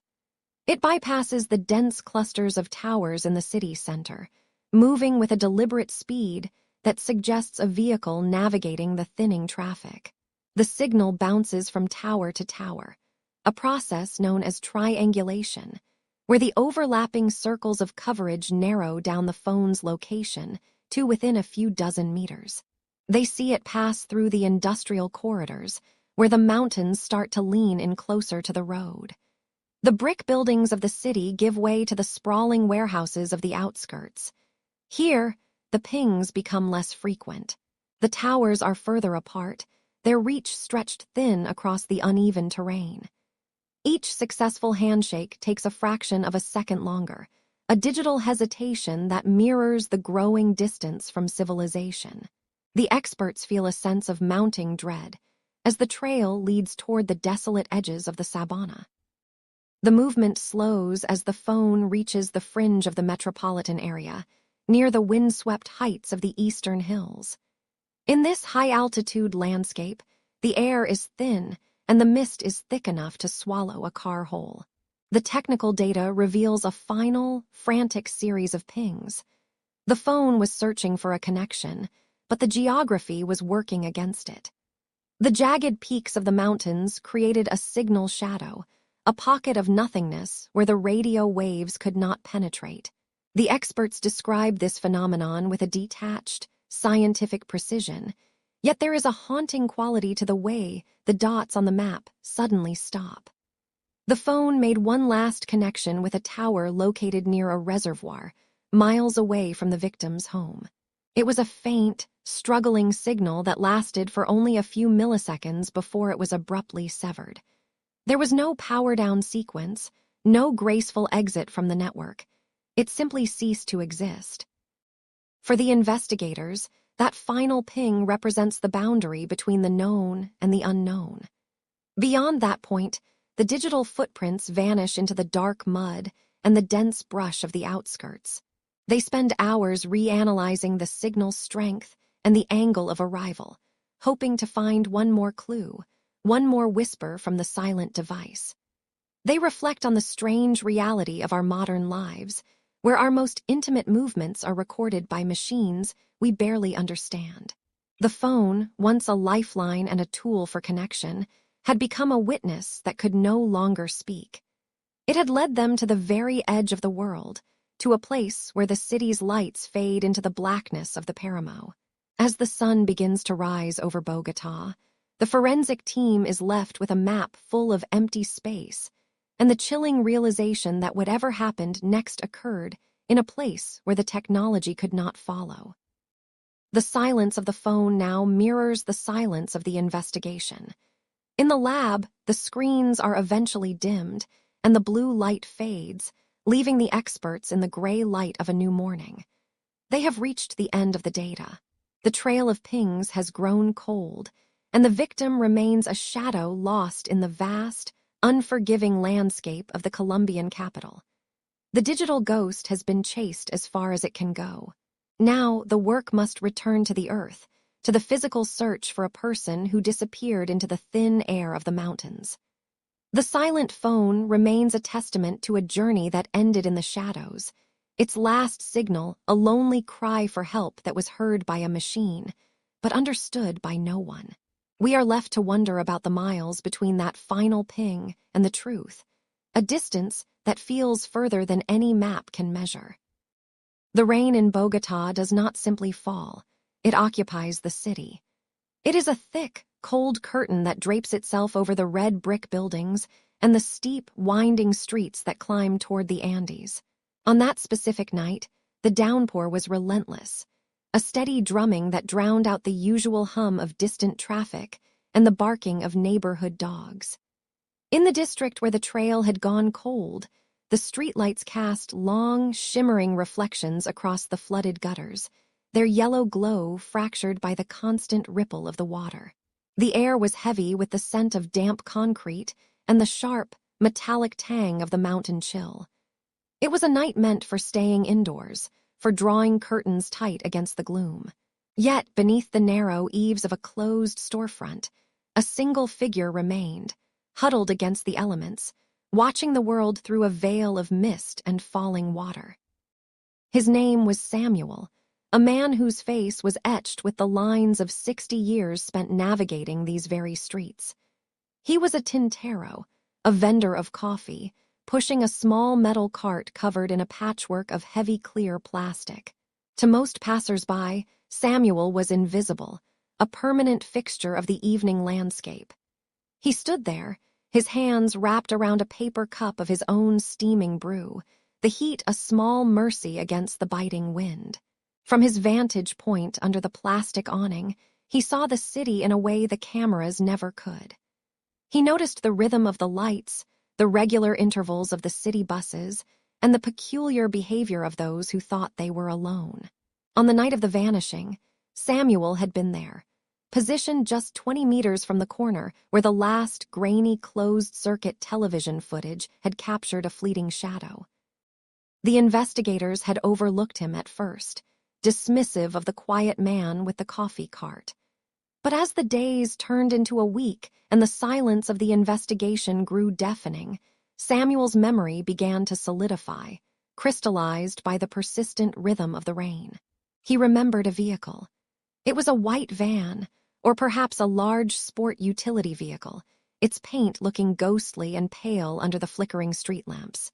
It bypasses the dense clusters of towers in the city center, moving with a deliberate speed that suggests a vehicle navigating the thinning traffic. The signal bounces from tower to tower, a process known as triangulation, where the overlapping circles of coverage narrow down the phone's location to within a few dozen meters. They see it pass through the industrial corridors, where the mountains start to lean in closer to the road. The brick buildings of the city give way to the sprawling warehouses of the outskirts. Here, the pings become less frequent. The towers are further apart, their reach stretched thin across the uneven terrain. Each successful handshake takes a fraction of a second longer, a digital hesitation that mirrors the growing distance from civilization. The experts feel a sense of mounting dread as the trail leads toward the desolate edges of the savanna. The movement slows as the phone reaches the fringe of the metropolitan area, near the windswept heights of the eastern hills. In this high-altitude landscape, the air is thin and the mist is thick enough to swallow a car whole. The technical data reveals a final, frantic series of pings. The phone was searching for a connection, but the geography was working against it. The jagged peaks of the mountains created a signal shadow, a pocket of nothingness where the radio waves could not penetrate. The experts describe this phenomenon with a detached, scientific precision, yet there is a haunting quality to the way the dots on the map suddenly stop. The phone made one last connection with a tower located near a reservoir, miles away from the victim's home. It was a faint, struggling signal that lasted for only a few milliseconds before it was abruptly severed. There was no power-down sequence, no graceful exit from the network. It simply ceased to exist. For the investigators, that final ping represents the boundary between the known and the unknown. Beyond that point, the digital footprints vanish into the dark mud and the dense brush of the outskirts. They spend hours reanalyzing the signal's strength and the angle of arrival, hoping to find one more clue, one more whisper from the silent device. They reflect on the strange reality of our modern lives, where our most intimate movements are recorded by machines we barely understand. The phone, once a lifeline and a tool for connection, had become a witness that could no longer speak. It had led them to the very edge of the world, to a place where the city's lights fade into the blackness of the Paramo. As the sun begins to rise over Bogota, the forensic team is left with a map full of empty space, and the chilling realization that whatever happened next occurred in a place where the technology could not follow. The silence of the phone now mirrors the silence of the investigation. In the lab, the screens are eventually dimmed, and the blue light fades, leaving the experts in the gray light of a new morning. They have reached the end of the data. The trail of pings has grown cold, and the victim remains a shadow lost in the vast, unforgiving landscape of the Colombian capital. The digital ghost has been chased as far as it can go. Now the work must return to the earth, to the physical search for a person who disappeared into the thin air of the mountains. The silent phone remains a testament to a journey that ended in the shadows, its last signal a lonely cry for help that was heard by a machine, but understood by no one. We are left to wonder about the miles between that final ping and the truth, a distance that feels further than any map can measure. The rain in Bogota does not simply fall, it occupies the city. It is a thick, cold curtain that drapes itself over the red brick buildings and the steep, winding streets that climb toward the Andes. On that specific night, the downpour was relentless, a steady drumming that drowned out the usual hum of distant traffic and the barking of neighborhood dogs. In the district where the trail had gone cold, the streetlights cast long, shimmering reflections across the flooded gutters, their yellow glow fractured by the constant ripple of the water. The air was heavy with the scent of damp concrete and the sharp, metallic tang of the mountain chill. It was a night meant for staying indoors, for drawing curtains tight against the gloom. Yet, beneath the narrow eaves of a closed storefront, a single figure remained, huddled against the elements, watching the world through a veil of mist and falling water. His name was Samuel, a man whose face was etched with the lines of 60 years spent navigating these very streets. He was a tintero, a vendor of coffee, pushing a small metal cart covered in a patchwork of heavy clear plastic. To most passers-by, Samuel was invisible, a permanent fixture of the evening landscape. He stood there, his hands wrapped around a paper cup of his own steaming brew, the heat a small mercy against the biting wind. From his vantage point under the plastic awning, he saw the city in a way the cameras never could. He noticed the rhythm of the lights, the regular intervals of the city buses, and the peculiar behavior of those who thought they were alone. On the night of the vanishing, Samuel had been there, positioned just 20 meters from the corner where the last grainy closed-circuit television footage had captured a fleeting shadow. The investigators had overlooked him at first, dismissive of the quiet man with the coffee cart. But as the days turned into a week and the silence of the investigation grew deafening, Samuel's memory began to solidify, crystallized by the persistent rhythm of the rain. He remembered a vehicle. It was a white van, or perhaps a large sport utility vehicle, its paint looking ghostly and pale under the flickering street lamps.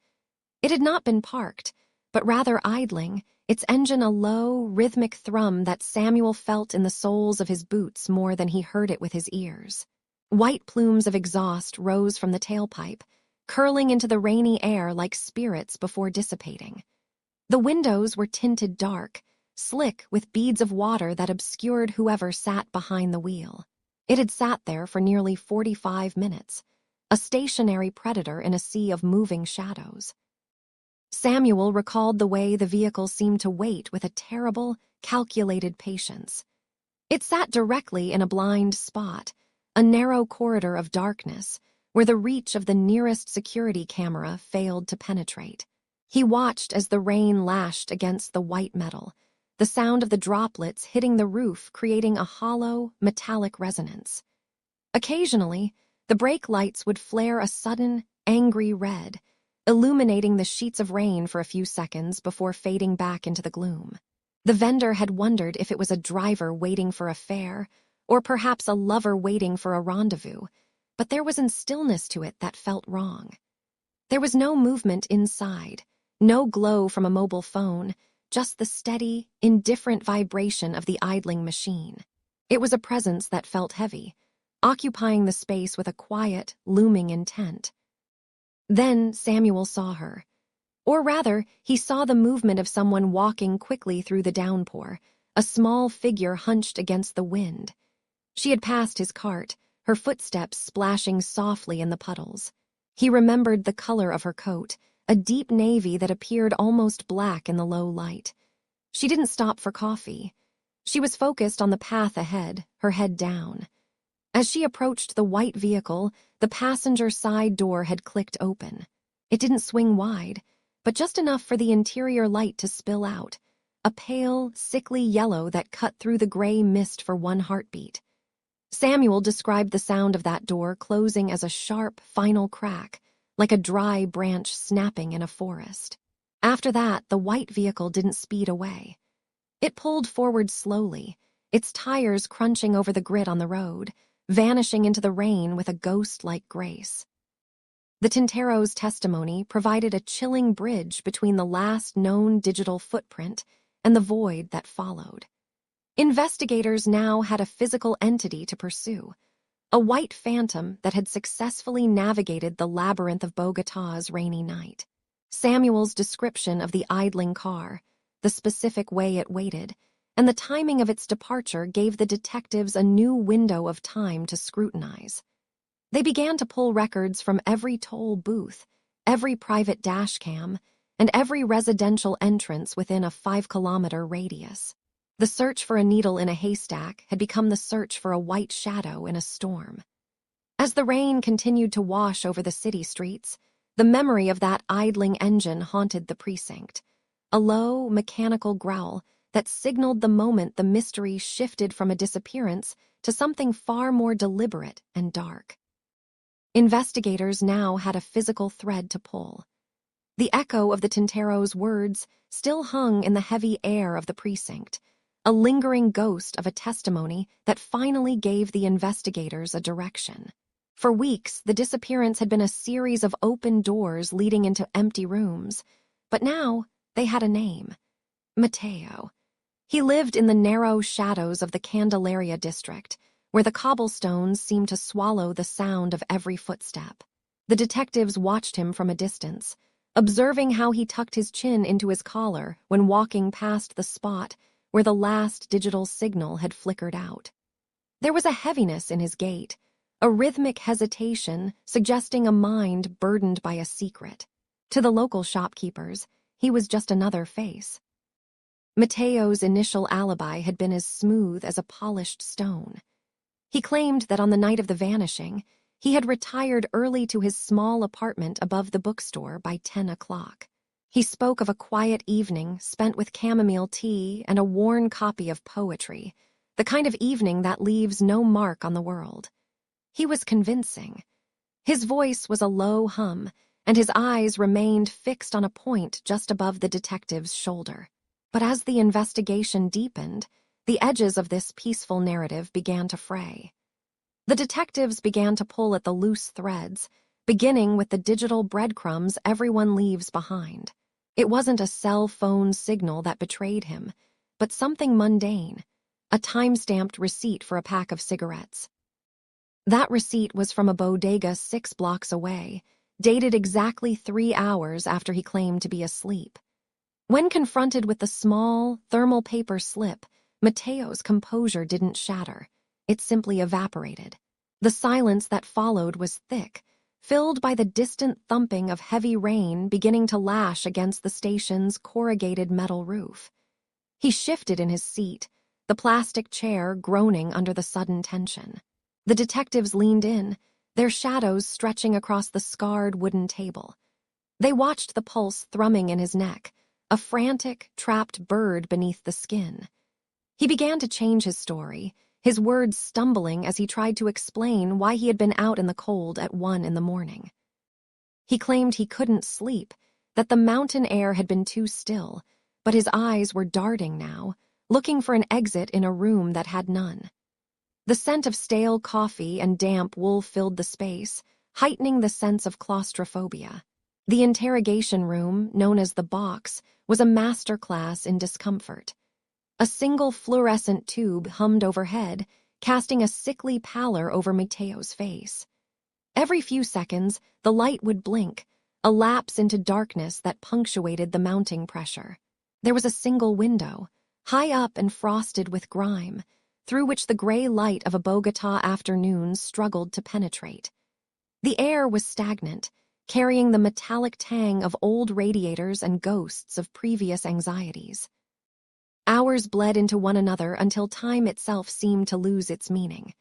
It had not been parked, but rather idling, its engine a low, rhythmic thrum that Samuel felt in the soles of his boots more than he heard it with his ears. White plumes of exhaust rose from the tailpipe, curling into the rainy air like spirits before dissipating. The windows were tinted dark, slick with beads of water that obscured whoever sat behind the wheel. It had sat there for nearly 45 minutes, a stationary predator in a sea of moving shadows. Samuel recalled the way the vehicle seemed to wait with a terrible, calculated patience. It sat directly in a blind spot, a narrow corridor of darkness, where the reach of the nearest security camera failed to penetrate. He watched as the rain lashed against the white metal, the sound of the droplets hitting the roof creating a hollow, metallic resonance. Occasionally, the brake lights would flare a sudden, angry red, illuminating the sheets of rain for a few seconds before fading back into the gloom. The vendor had wondered if it was a driver waiting for a fare, or perhaps a lover waiting for a rendezvous, but there was a stillness to it that felt wrong. There was no movement inside, no glow from a mobile phone, just the steady, indifferent vibration of the idling machine. It was a presence that felt heavy, occupying the space with a quiet, looming intent. Then Samuel saw her. Or rather, he saw the movement of someone walking quickly through the downpour, a small figure hunched against the wind. She had passed his cart, her footsteps splashing softly in the puddles. He remembered the color of her coat, a deep navy that appeared almost black in the low light. She didn't stop for coffee. She was focused on the path ahead, her head down. As she approached the white vehicle, the passenger side door had clicked open. It didn't swing wide, but just enough for the interior light to spill out, a pale, sickly yellow that cut through the gray mist for one heartbeat. Samuel described the sound of that door closing as a sharp, final crack, like a dry branch snapping in a forest. After that, the white vehicle didn't speed away. It pulled forward slowly, its tires crunching over the grit on the road, vanishing into the rain with a ghost-like grace. The Tintero's testimony provided a chilling bridge between the last known digital footprint and the void that followed. Investigators now had a physical entity to pursue, a white phantom that had successfully navigated the labyrinth of Bogota's rainy night. Samuel's description of the idling car, the specific way it waited, and the timing of its departure gave the detectives a new window of time to scrutinize. They began to pull records from every toll booth, every private dash cam, and every residential entrance within a 5-kilometer radius. The search for a needle in a haystack had become the search for a white shadow in a storm. As the rain continued to wash over the city streets, the memory of that idling engine haunted the precinct, a low, mechanical growl that signaled the moment the mystery shifted from a disappearance to something far more deliberate and dark. Investigators now had a physical thread to pull. The echo of the Tintero's words still hung in the heavy air of the precinct, a lingering ghost of a testimony that finally gave the investigators a direction. For weeks, the disappearance had been a series of open doors leading into empty rooms, but now they had a name: Mateo. He lived in the narrow shadows of the Candelaria district, where the cobblestones seemed to swallow the sound of every footstep. The detectives watched him from a distance, observing how he tucked his chin into his collar when walking past the spot where the last digital signal had flickered out. There was a heaviness in his gait, a rhythmic hesitation suggesting a mind burdened by a secret. To the local shopkeepers, he was just another face. Mateo's initial alibi had been as smooth as a polished stone. He claimed that on the night of the vanishing, he had retired early to his small apartment above the bookstore by 10 o'clock. He spoke of a quiet evening spent with chamomile tea and a worn copy of poetry, the kind of evening that leaves no mark on the world. He was convincing. His voice was a low hum, and his eyes remained fixed on a point just above the detective's shoulder. But as the investigation deepened, the edges of this peaceful narrative began to fray. The detectives began to pull at the loose threads, beginning with the digital breadcrumbs everyone leaves behind. It wasn't a cell phone signal that betrayed him, but something mundane, a time-stamped receipt for a pack of cigarettes. That receipt was from a bodega 6 blocks away, dated exactly 3 hours after he claimed to be asleep. When confronted with the small, thermal paper slip, Mateo's composure didn't shatter. It simply evaporated. The silence that followed was thick, filled by the distant thumping of heavy rain beginning to lash against the station's corrugated metal roof. He shifted in his seat, the plastic chair groaning under the sudden tension. The detectives leaned in, their shadows stretching across the scarred wooden table. They watched the pulse thrumming in his neck, a frantic, trapped bird beneath the skin. He began to change his story, his words stumbling as he tried to explain why he had been out in the cold at 1 in the morning. He claimed he couldn't sleep, that the mountain air had been too still, but his eyes were darting now, looking for an exit in a room that had none. The scent of stale coffee and damp wool filled the space, heightening the sense of claustrophobia. The interrogation room, known as the box, was a masterclass in discomfort. A single fluorescent tube hummed overhead, casting a sickly pallor over Mateo's face. Every few seconds, the light would blink, a lapse into darkness that punctuated the mounting pressure. There was a single window, high up and frosted with grime, through which the gray light of a Bogota afternoon struggled to penetrate. The air was stagnant, carrying the metallic tang of old radiators and ghosts of previous anxieties. Hours bled into one another until time itself seemed to lose its meaning.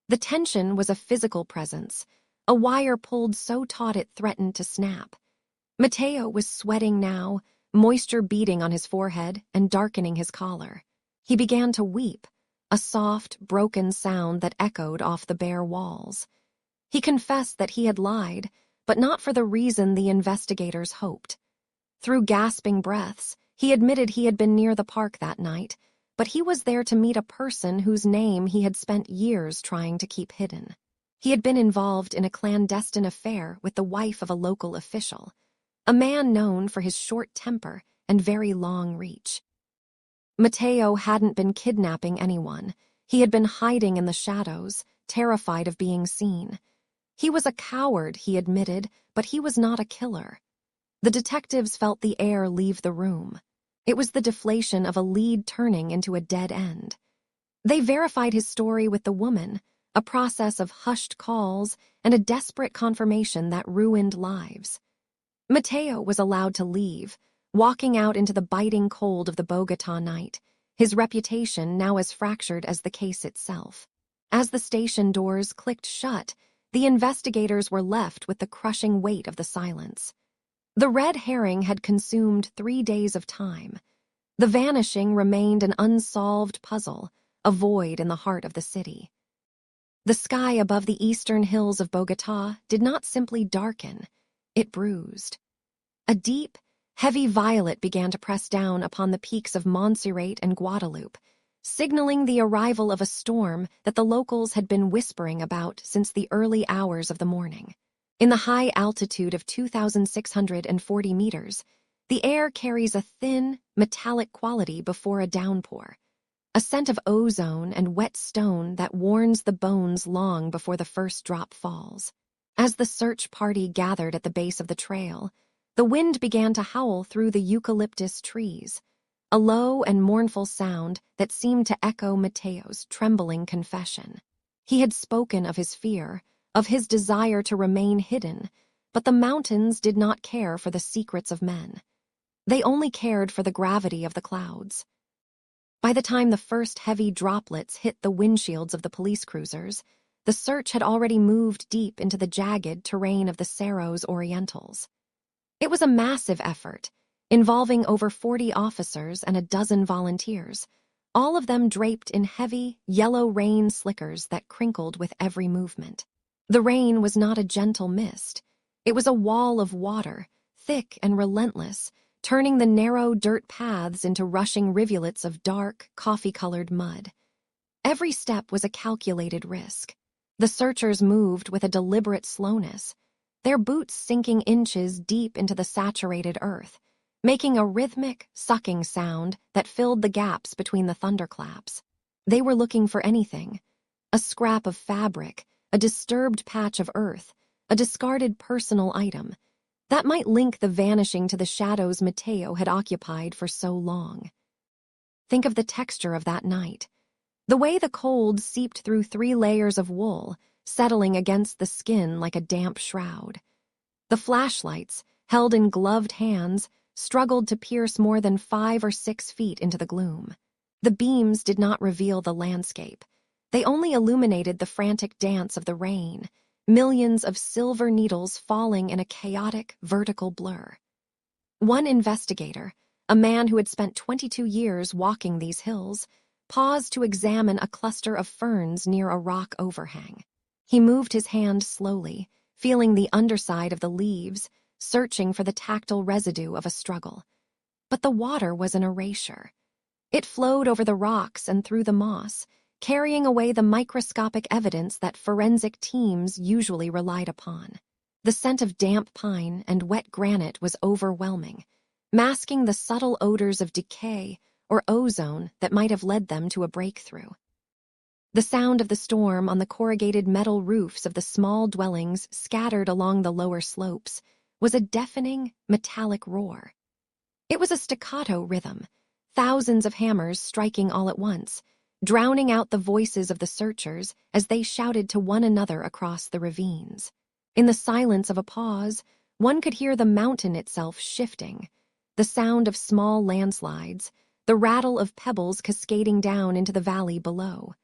The tension was a physical presence, a wire pulled so taut it threatened to snap. Mateo was sweating now, moisture beading on his forehead and darkening his collar. He began to weep, a soft, broken sound that echoed off the bare walls. He confessed that he had lied, but not for the reason the investigators hoped. Through gasping breaths, he admitted he had been near the park that night, but he was there to meet a person whose name he had spent years trying to keep hidden. He had been involved in a clandestine affair with the wife of a local official, a man known for his short temper and very long reach. Mateo hadn't been kidnapping anyone. He had been hiding in the shadows, terrified of being seen. He was a coward, he admitted, but he was not a killer. The detectives felt the air leave the room. It was the deflation of a lead turning into a dead end. They verified his story with the woman, a process of hushed calls and a desperate confirmation that ruined lives. Mateo was allowed to leave, walking out into the biting cold of the Bogota night, his reputation now as fractured as the case itself. As the station doors clicked shut, the investigators were left with the crushing weight of the silence. The red herring had consumed 3 days of time. The vanishing remained an unsolved puzzle, a void in the heart of the city. The sky above the eastern hills of Bogota did not simply darken, it bruised. A deep, heavy violet began to press down upon the peaks of Montserrat and Guadalupe, signaling the arrival of a storm that the locals had been whispering about since the early hours of the morning. In the high altitude of 2,640 meters, the air carries a thin, metallic quality before a downpour, a scent of ozone and wet stone that warns the bones long before the first drop falls. As the search party gathered at the base of the trail, the wind began to howl through the eucalyptus trees, a low and mournful sound that seemed to echo Mateo's trembling confession. He had spoken of his fear, of his desire to remain hidden, but the mountains did not care for the secrets of men. They only cared for the gravity of the clouds. By the time the first heavy droplets hit the windshields of the police cruisers, the search had already moved deep into the jagged terrain of the Cerros Orientals. It was a massive effort, involving over 40 officers and a dozen volunteers, all of them draped in heavy, yellow rain slickers that crinkled with every movement. The rain was not a gentle mist. It was a wall of water, thick and relentless, turning the narrow dirt paths into rushing rivulets of dark, coffee-colored mud. Every step was a calculated risk. The searchers moved with a deliberate slowness, their boots sinking inches deep into the saturated earth, making a rhythmic, sucking sound that filled the gaps between the thunderclaps. They were looking for anything: a scrap of fabric, a disturbed patch of earth, a discarded personal item that might link the vanishing to the shadows Mateo had occupied for so long. Think of the texture of that night. The way the cold seeped through 3 layers of wool, settling against the skin like a damp shroud. The flashlights, held in gloved hands, struggled to pierce more than 5 or 6 feet into the gloom. The beams did not reveal the landscape. They only illuminated the frantic dance of the rain, millions of silver needles falling in a chaotic, vertical blur. One investigator, a man who had spent 22 years walking these hills, paused to examine a cluster of ferns near a rock overhang. He moved his hand slowly, feeling the underside of the leaves, searching for the tactile residue of a struggle. But the water was an erasure. It flowed over the rocks and through the moss, carrying away the microscopic evidence that forensic teams usually relied upon. The scent of damp pine and wet granite was overwhelming, masking the subtle odors of decay or ozone that might have led them to a breakthrough. The sound of the storm on the corrugated metal roofs of the small dwellings scattered along the lower slopes was a deafening, metallic roar. It was a staccato rhythm, thousands of hammers striking all at once, drowning out the voices of the searchers as they shouted to one another across the ravines. In the silence of a pause, one could hear the mountain itself shifting, the sound of small landslides, the rattle of pebbles cascading down into the valley below.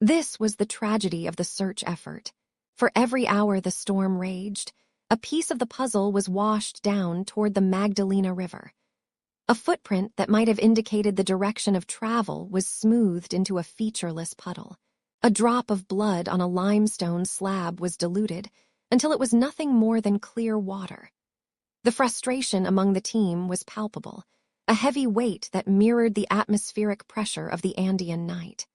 This was the tragedy of the search effort. For every hour the storm raged, a piece of the puzzle was washed down toward the Magdalena River. A footprint that might have indicated the direction of travel was smoothed into a featureless puddle. A drop of blood on a limestone slab was diluted until it was nothing more than clear water. The frustration among the team was palpable, a heavy weight that mirrored the atmospheric pressure of the Andean night.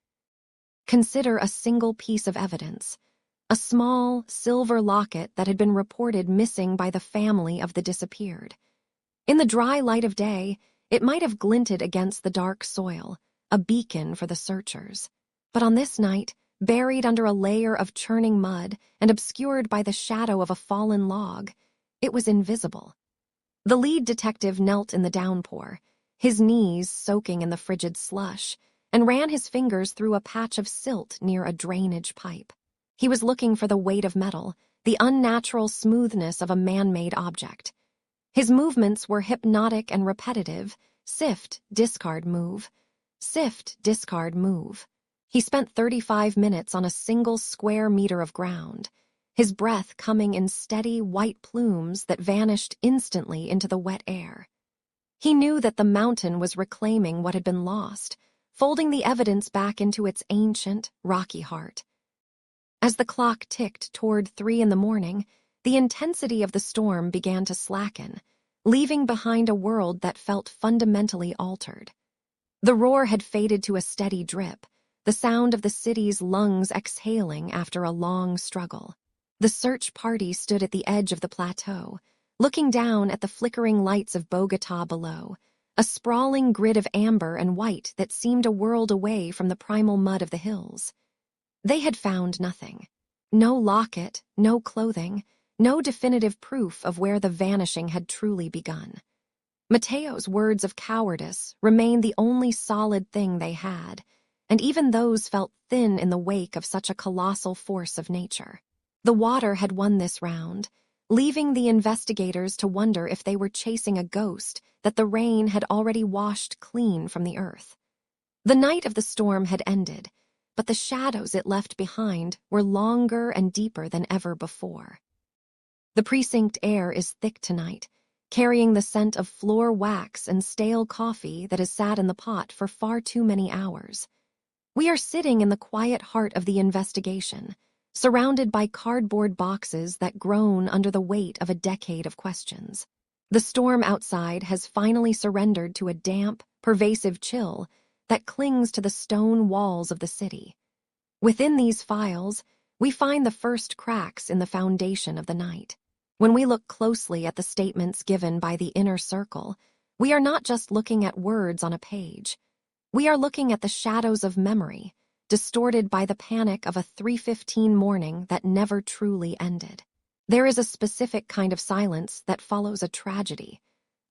Consider a single piece of evidence, a small, silver locket that had been reported missing by the family of the disappeared. In the dry light of day, it might have glinted against the dark soil, a beacon for the searchers. But on this night, buried under a layer of churning mud and obscured by the shadow of a fallen log, it was invisible. The lead detective knelt in the downpour, his knees soaking in the frigid slush, and ran his fingers through a patch of silt near a drainage pipe. He was looking for the weight of metal, the unnatural smoothness of a man-made object. His movements were hypnotic and repetitive: sift, discard, move. Sift, discard, move. He spent 35 minutes on a single square meter of ground, his breath coming in steady white plumes that vanished instantly into the wet air. He knew that the mountain was reclaiming what had been lost, folding the evidence back into its ancient, rocky heart. As the clock ticked toward 3 a.m, the intensity of the storm began to slacken, leaving behind a world that felt fundamentally altered. The roar had faded to a steady drip, the sound of the city's lungs exhaling after a long struggle. The search party stood at the edge of the plateau, looking down at the flickering lights of Bogota below, a sprawling grid of amber and white that seemed a world away from the primal mud of the hills. They had found nothing. No locket, no clothing, no definitive proof of where the vanishing had truly begun. Mateo's words of cowardice remained the only solid thing they had, and even those felt thin in the wake of such a colossal force of nature. The water had won this round, leaving the investigators to wonder if they were chasing a ghost that the rain had already washed clean from the earth. The night of the storm had ended, but the shadows it left behind were longer and deeper than ever before. The precinct air is thick tonight, carrying the scent of floor wax and stale coffee that has sat in the pot for far too many hours. We are sitting in the quiet heart of the investigation, surrounded by cardboard boxes that groan under the weight of a decade of questions. The storm outside has finally surrendered to a damp, pervasive chill that clings to the stone walls of the city. Within these files, we find the first cracks in the foundation of the night. When we look closely at the statements given by the inner circle, we are not just looking at words on a page. We are looking at the shadows of memory, distorted by the panic of a 3:15 morning that never truly ended. There is a specific kind of silence that follows a tragedy,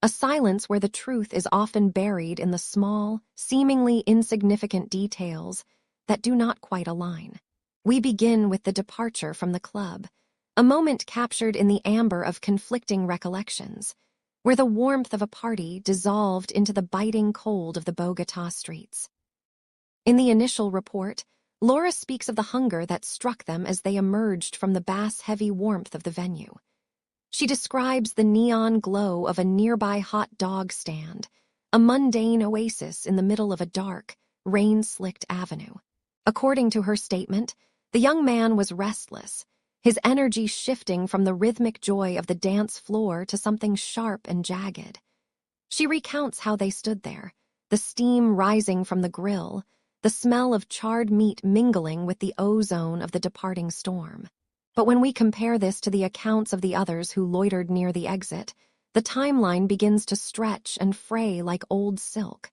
a silence where the truth is often buried in the small, seemingly insignificant details that do not quite align. We begin with the departure from the club, a moment captured in the amber of conflicting recollections, where the warmth of a party dissolved into the biting cold of the Bogota streets. In the initial report, Laura speaks of the hunger that struck them as they emerged from the bass-heavy warmth of the venue. She describes the neon glow of a nearby hot dog stand, a mundane oasis in the middle of a dark, rain-slicked avenue. According to her statement, the young man was restless, his energy shifting from the rhythmic joy of the dance floor to something sharp and jagged. She recounts how they stood there, the steam rising from the grill, the smell of charred meat mingling with the ozone of the departing storm. But when we compare this to the accounts of the others who loitered near the exit, the timeline begins to stretch and fray like old silk.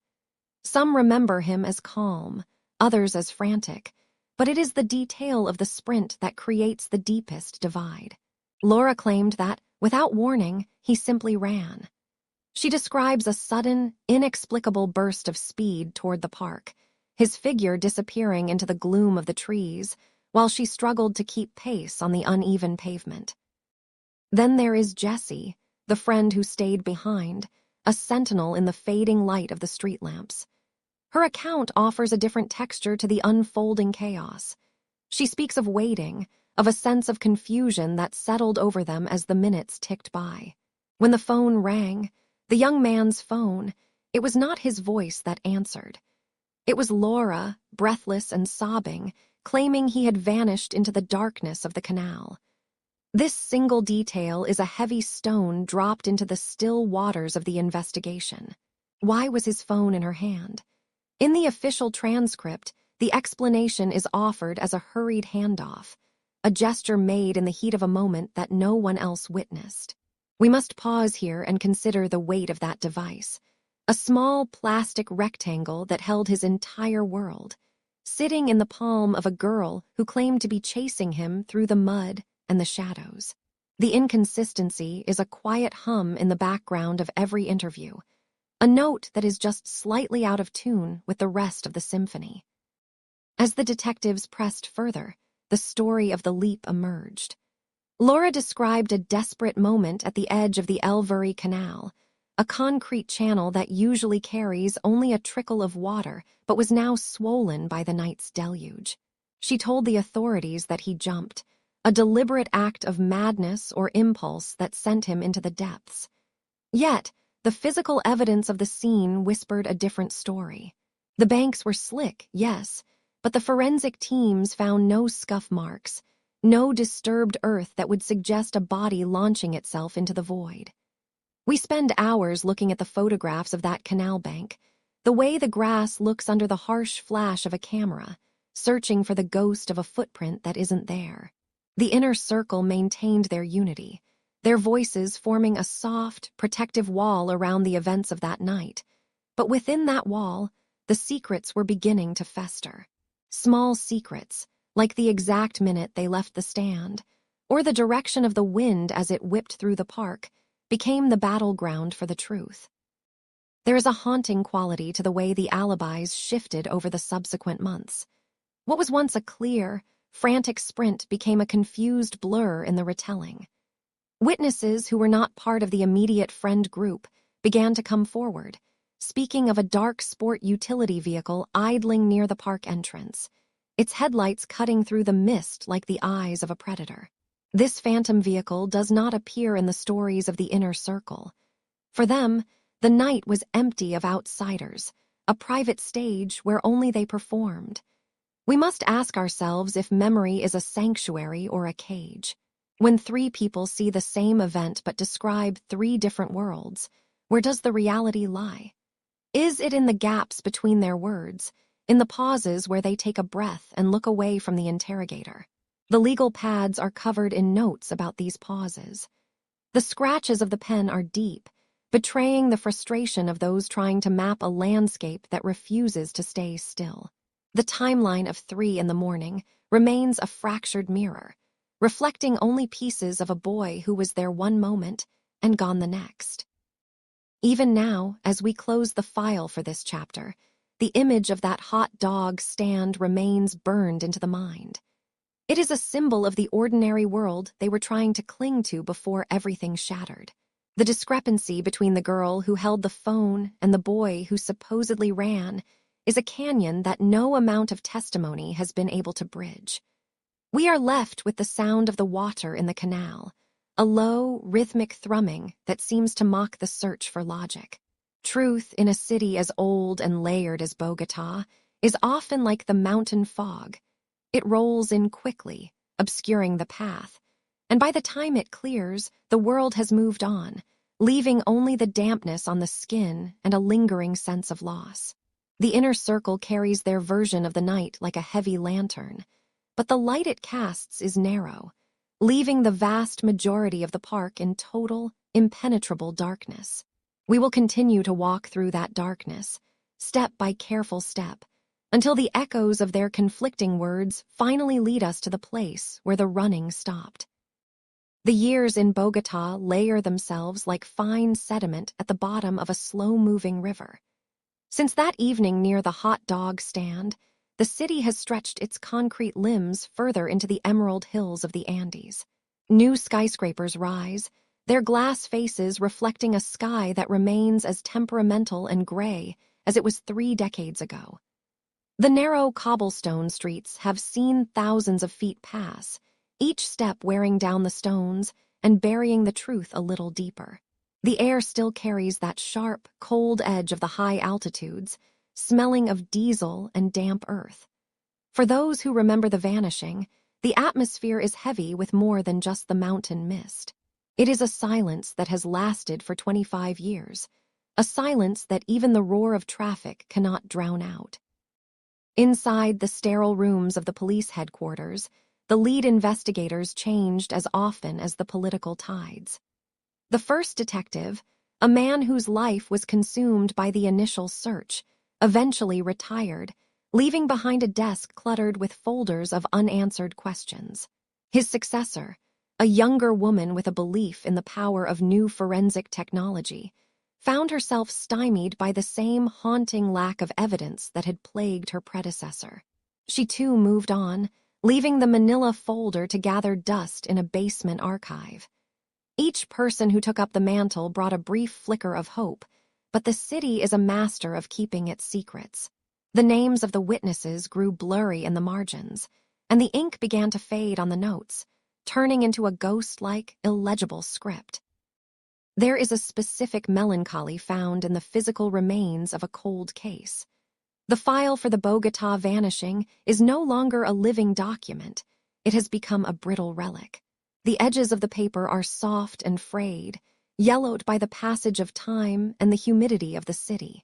Some remember him as calm, others as frantic, but it is the detail of the sprint that creates the deepest divide. Laura claimed that, without warning, he simply ran. She describes a sudden, inexplicable burst of speed toward the park, his figure disappearing into the gloom of the trees, while she struggled to keep pace on the uneven pavement. Then there is Jessie, the friend who stayed behind, a sentinel in the fading light of the street lamps. Her account offers a different texture to the unfolding chaos. She speaks of waiting, of a sense of confusion that settled over them as the minutes ticked by. When the phone rang, the young man's phone, it was not his voice that answered. It was Laura, breathless and sobbing, claiming he had vanished into the darkness of the canal. This single detail is a heavy stone dropped into the still waters of the investigation. Why was his phone in her hand? In the official transcript, the explanation is offered as a hurried handoff, a gesture made in the heat of a moment that no one else witnessed. We must pause here and consider the weight of that device, a small plastic rectangle that held his entire world, sitting in the palm of a girl who claimed to be chasing him through the mud and the shadows. The inconsistency is a quiet hum in the background of every interview, a note that is just slightly out of tune with the rest of the symphony. As the detectives pressed further, the story of the leap emerged. Laura described a desperate moment at the edge of the El Vuri Canal, a concrete channel that usually carries only a trickle of water but was now swollen by the night's deluge. She told the authorities that he jumped, a deliberate act of madness or impulse that sent him into the depths. Yet, the physical evidence of the scene whispered a different story. The banks were slick, yes, but the forensic teams found no scuff marks, no disturbed earth that would suggest a body launching itself into the void. We spend hours looking at the photographs of that canal bank, the way the grass looks under the harsh flash of a camera, searching for the ghost of a footprint that isn't there. The inner circle maintained their unity, their voices forming a soft, protective wall around the events of that night. But within that wall, the secrets were beginning to fester. Small secrets, like the exact minute they left the stand, or the direction of the wind as it whipped through the park, became the battleground for the truth. There is a haunting quality to the way the alibis shifted over the subsequent months. What was once a clear, frantic sprint became a confused blur in the retelling. Witnesses who were not part of the immediate friend group began to come forward, speaking of a dark sport utility vehicle idling near the park entrance, its headlights cutting through the mist like the eyes of a predator. This phantom vehicle does not appear in the stories of the inner circle. For them, the night was empty of outsiders, a private stage where only they performed. We must ask ourselves if memory is a sanctuary or a cage. When three people see the same event but describe three different worlds, where does the reality lie? Is it in the gaps between their words, in the pauses where they take a breath and look away from the interrogator? The legal pads are covered in notes about these pauses. The scratches of the pen are deep, betraying the frustration of those trying to map a landscape that refuses to stay still. The timeline of 3 in the morning remains a fractured mirror, reflecting only pieces of a boy who was there one moment and gone the next. Even now, as we close the file for this chapter, the image of that hot dog stand remains burned into the mind. It is a symbol of the ordinary world they were trying to cling to before everything shattered. The discrepancy between the girl who held the phone and the boy who supposedly ran is a canyon that no amount of testimony has been able to bridge. We are left with the sound of the water in the canal, a low, rhythmic thrumming that seems to mock the search for logic. Truth in a city as old and layered as Bogota is often like the mountain fog. It rolls in quickly, obscuring the path, and by the time it clears, the world has moved on, leaving only the dampness on the skin and a lingering sense of loss. The inner circle carries their version of the night like a heavy lantern, but the light it casts is narrow, leaving the vast majority of the park in total, impenetrable darkness. We will continue to walk through that darkness, step by careful step, until the echoes of their conflicting words finally lead us to the place where the running stopped. The years in Bogota layer themselves like fine sediment at the bottom of a slow-moving river. Since that evening near the hot dog stand, the city has stretched its concrete limbs further into the emerald hills of the Andes. New skyscrapers rise, their glass faces reflecting a sky that remains as temperamental and gray as it was 3 decades ago. The narrow cobblestone streets have seen thousands of feet pass, each step wearing down the stones and burying the truth a little deeper. The air still carries that sharp, cold edge of the high altitudes, smelling of diesel and damp earth. For those who remember the vanishing, the atmosphere is heavy with more than just the mountain mist. It is a silence that has lasted for 25 years, a silence that even the roar of traffic cannot drown out. Inside the sterile rooms of the police headquarters, the lead investigators changed as often as the political tides. The first detective, a man whose life was consumed by the initial search, eventually retired, leaving behind a desk cluttered with folders of unanswered questions. His successor, a younger woman with a belief in the power of new forensic technology, found herself stymied by the same haunting lack of evidence that had plagued her predecessor. She too moved on, leaving the manila folder to gather dust in a basement archive. Each person who took up the mantle brought a brief flicker of hope, but the city is a master of keeping its secrets. The names of the witnesses grew blurry in the margins, and the ink began to fade on the notes, turning into a ghost-like, illegible script. There is a specific melancholy found in the physical remains of a cold case. The file for the Bogota Vanishing is no longer a living document. It has become a brittle relic. The edges of the paper are soft and frayed, yellowed by the passage of time and the humidity of the city.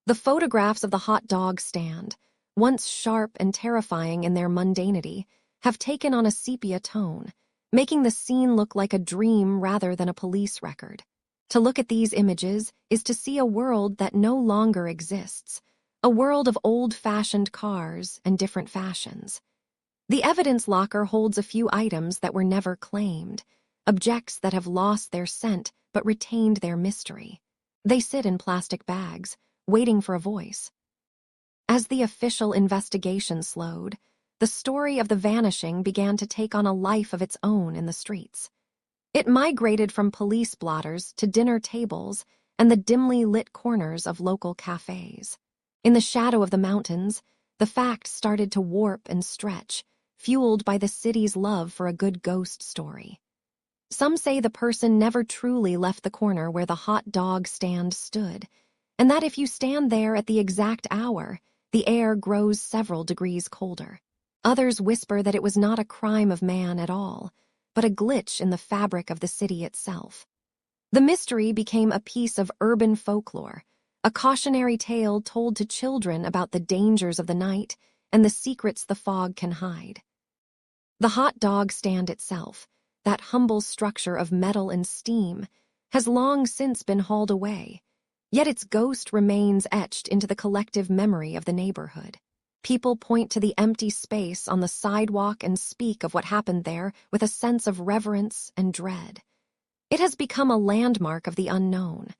The photographs of the hot dog stand, once sharp and terrifying in their mundanity, have taken on a sepia tone, making the scene look like a dream rather than a police record. To look at these images is to see a world that no longer exists, a world of old-fashioned cars and different fashions. The evidence locker holds a few items that were never claimed, objects that have lost their scent but retained their mystery. They sit in plastic bags, waiting for a voice. As the official investigation slowed, the story of the vanishing began to take on a life of its own in the streets. It migrated from police blotters to dinner tables and the dimly lit corners of local cafes. In the shadow of the mountains, the facts started to warp and stretch, fueled by the city's love for a good ghost story. Some say the person never truly left the corner where the hot dog stand stood, and that if you stand there at the exact hour, the air grows several degrees colder. Others whisper that it was not a crime of man at all, but a glitch in the fabric of the city itself. The mystery became a piece of urban folklore, a cautionary tale told to children about the dangers of the night and the secrets the fog can hide. The hot dog stand itself, that humble structure of metal and steam, has long since been hauled away, yet its ghost remains etched into the collective memory of the neighborhood. People point to the empty space on the sidewalk and speak of what happened there with a sense of reverence and dread. It has become a landmark of the unknown.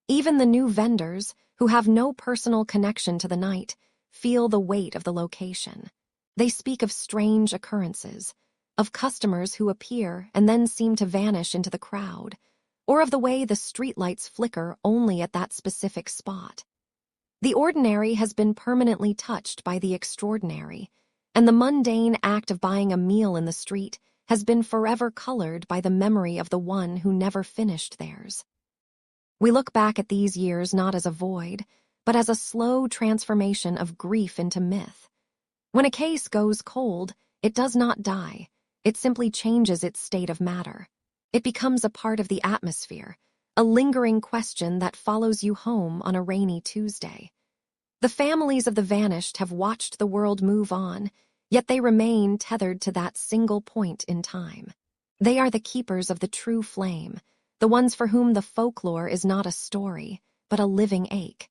Even the new vendors, who have no personal connection to the night, feel the weight of the location. They speak of strange occurrences, of customers who appear and then seem to vanish into the crowd, or of the way the streetlights flicker only at that specific spot. The ordinary has been permanently touched by the extraordinary, and the mundane act of buying a meal in the street has been forever colored by the memory of the one who never finished theirs. We look back at these years not as a void, but as a slow transformation of grief into myth. When a case goes cold, it does not die. It simply changes its state of matter. It becomes a part of the atmosphere, a lingering question that follows you home on a rainy Tuesday. The families of the vanished have watched the world move on, yet they remain tethered to that single point in time. They are the keepers of the true flame, the ones for whom the folklore is not a story, but a living ache.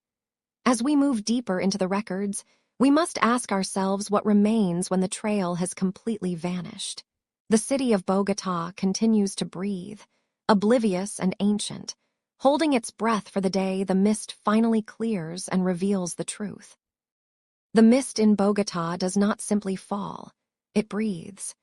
As we move deeper into the records, we must ask ourselves what remains when the trail has completely vanished. The city of Bogota continues to breathe, oblivious and ancient, holding its breath for the day the mist finally clears and reveals the truth. The mist in Bogota does not simply fall, it breathes.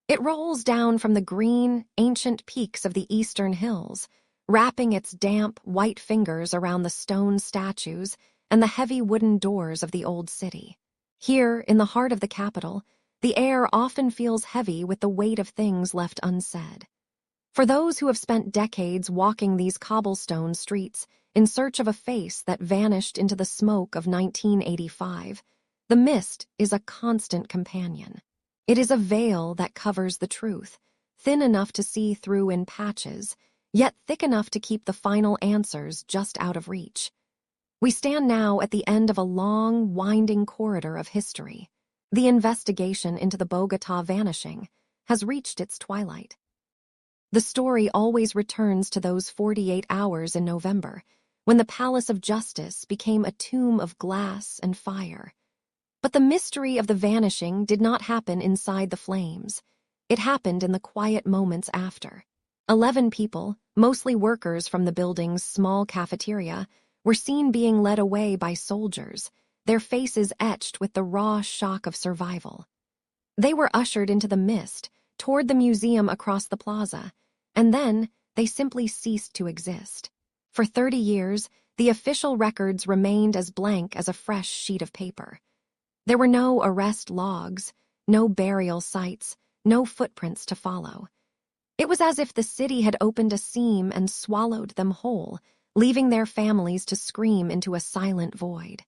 It rolls down from the green, ancient peaks of the eastern hills, wrapping its damp, white fingers around the stone statues and the heavy wooden doors of the old city. Here, in the heart of the capital, the air often feels heavy with the weight of things left unsaid. For those who have spent decades walking these cobblestone streets in search of a face that vanished into the smoke of 1985, the mist is a constant companion. It is a veil that covers the truth, thin enough to see through in patches, yet thick enough to keep the final answers just out of reach. We stand now at the end of a long, winding corridor of history. The investigation into the Bogota vanishing has reached its twilight. The story always returns to those 48 hours in November, when the Palace of Justice became a tomb of glass and fire. But the mystery of the vanishing did not happen inside the flames. It happened in the quiet moments after. 11 people, mostly workers from the building's small cafeteria, were seen being led away by soldiers, their faces etched with the raw shock of survival. They were ushered into the mist, toward the museum across the plaza, and then they simply ceased to exist. For 30 years, the official records remained as blank as a fresh sheet of paper. There were no arrest logs, no burial sites, no footprints to follow. It was as if the city had opened a seam and swallowed them whole, leaving their families to scream into a silent void.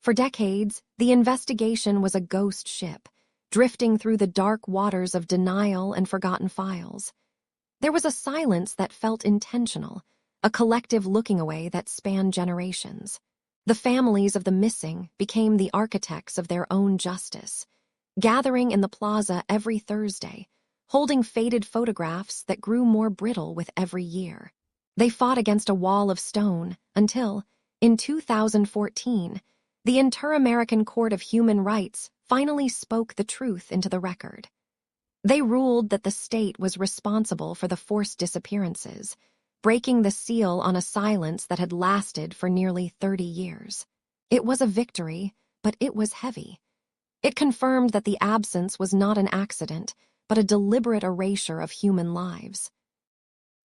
For decades, the investigation was a ghost ship, drifting through the dark waters of denial and forgotten files. There was a silence that felt intentional, a collective looking away that spanned generations. The families of the missing became the architects of their own justice, gathering in the plaza every Thursday, holding faded photographs that grew more brittle with every year. They fought against a wall of stone until, in 2014, the Inter-American Court of Human Rights finally spoke the truth into the record. They ruled that the state was responsible for the forced disappearances, breaking the seal on a silence that had lasted for nearly 30 years. It was a victory, but it was heavy. It confirmed that the absence was not an accident, but a deliberate erasure of human lives.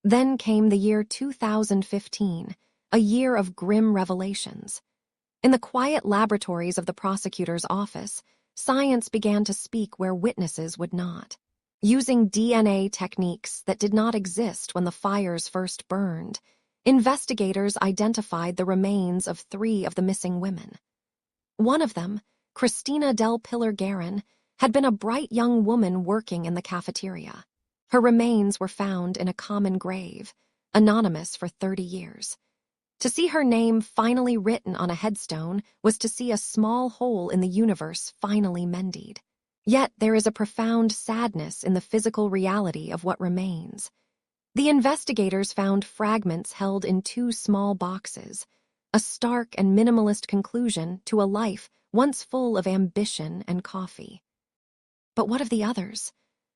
Then came the year 2015, a year of grim revelations. In the quiet laboratories of the prosecutor's office, science began to speak where witnesses would not. Using DNA techniques that did not exist when the fires first burned, investigators identified the remains of 3 of the missing women. One of them, Cristina del Pilar Guerin, had been a bright young woman working in the cafeteria. Her remains were found in a common grave, anonymous for 30 years. To see her name finally written on a headstone was to see a small hole in the universe finally mended. Yet there is a profound sadness in the physical reality of what remains. The investigators found fragments held in 2 small boxes, a stark and minimalist conclusion to a life once full of ambition and coffee. But what of the others?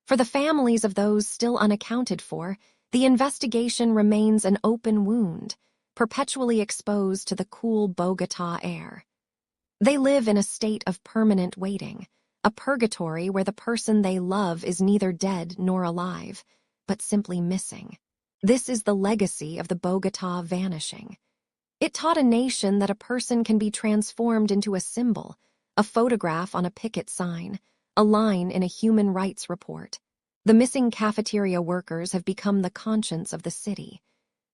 For the families of those still unaccounted for, the investigation remains an open wound, perpetually exposed to the cool Bogota air. They live in a state of permanent waiting, a purgatory where the person they love is neither dead nor alive, but simply missing. This is the legacy of the Bogota Vanishing. It taught a nation that a person can be transformed into a symbol, a photograph on a picket sign, a line in a human rights report. The missing cafeteria workers have become the conscience of the city.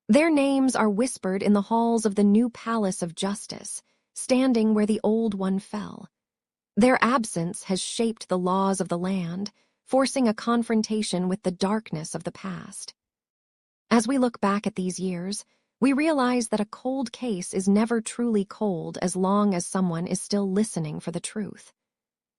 Their names are whispered in the halls of the new Palace of Justice, standing where the old one fell. Their absence has shaped the laws of the land, forcing a confrontation with the darkness of the past. As we look back at these years, we realize that a cold case is never truly cold as long as someone is still listening for the truth.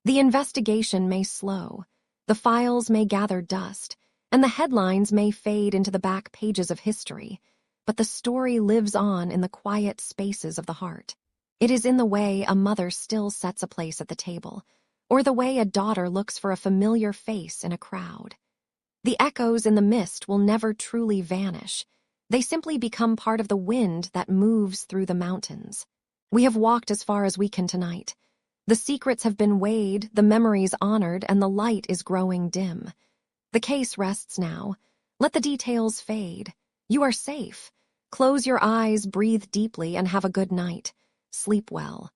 The investigation may slow, the files may gather dust, and the headlines may fade into the back pages of history, but the story lives on in the quiet spaces of the heart. It is in the way a mother still sets a place at the table, or the way a daughter looks for a familiar face in a crowd. The echoes in the mist will never truly vanish. They simply become part of the wind that moves through the mountains. We have walked as far as we can tonight. The secrets have been weighed, the memories honored, and the light is growing dim. The case rests now. Let the details fade. You are safe. Close your eyes, breathe deeply, and have a good night. Sleep well.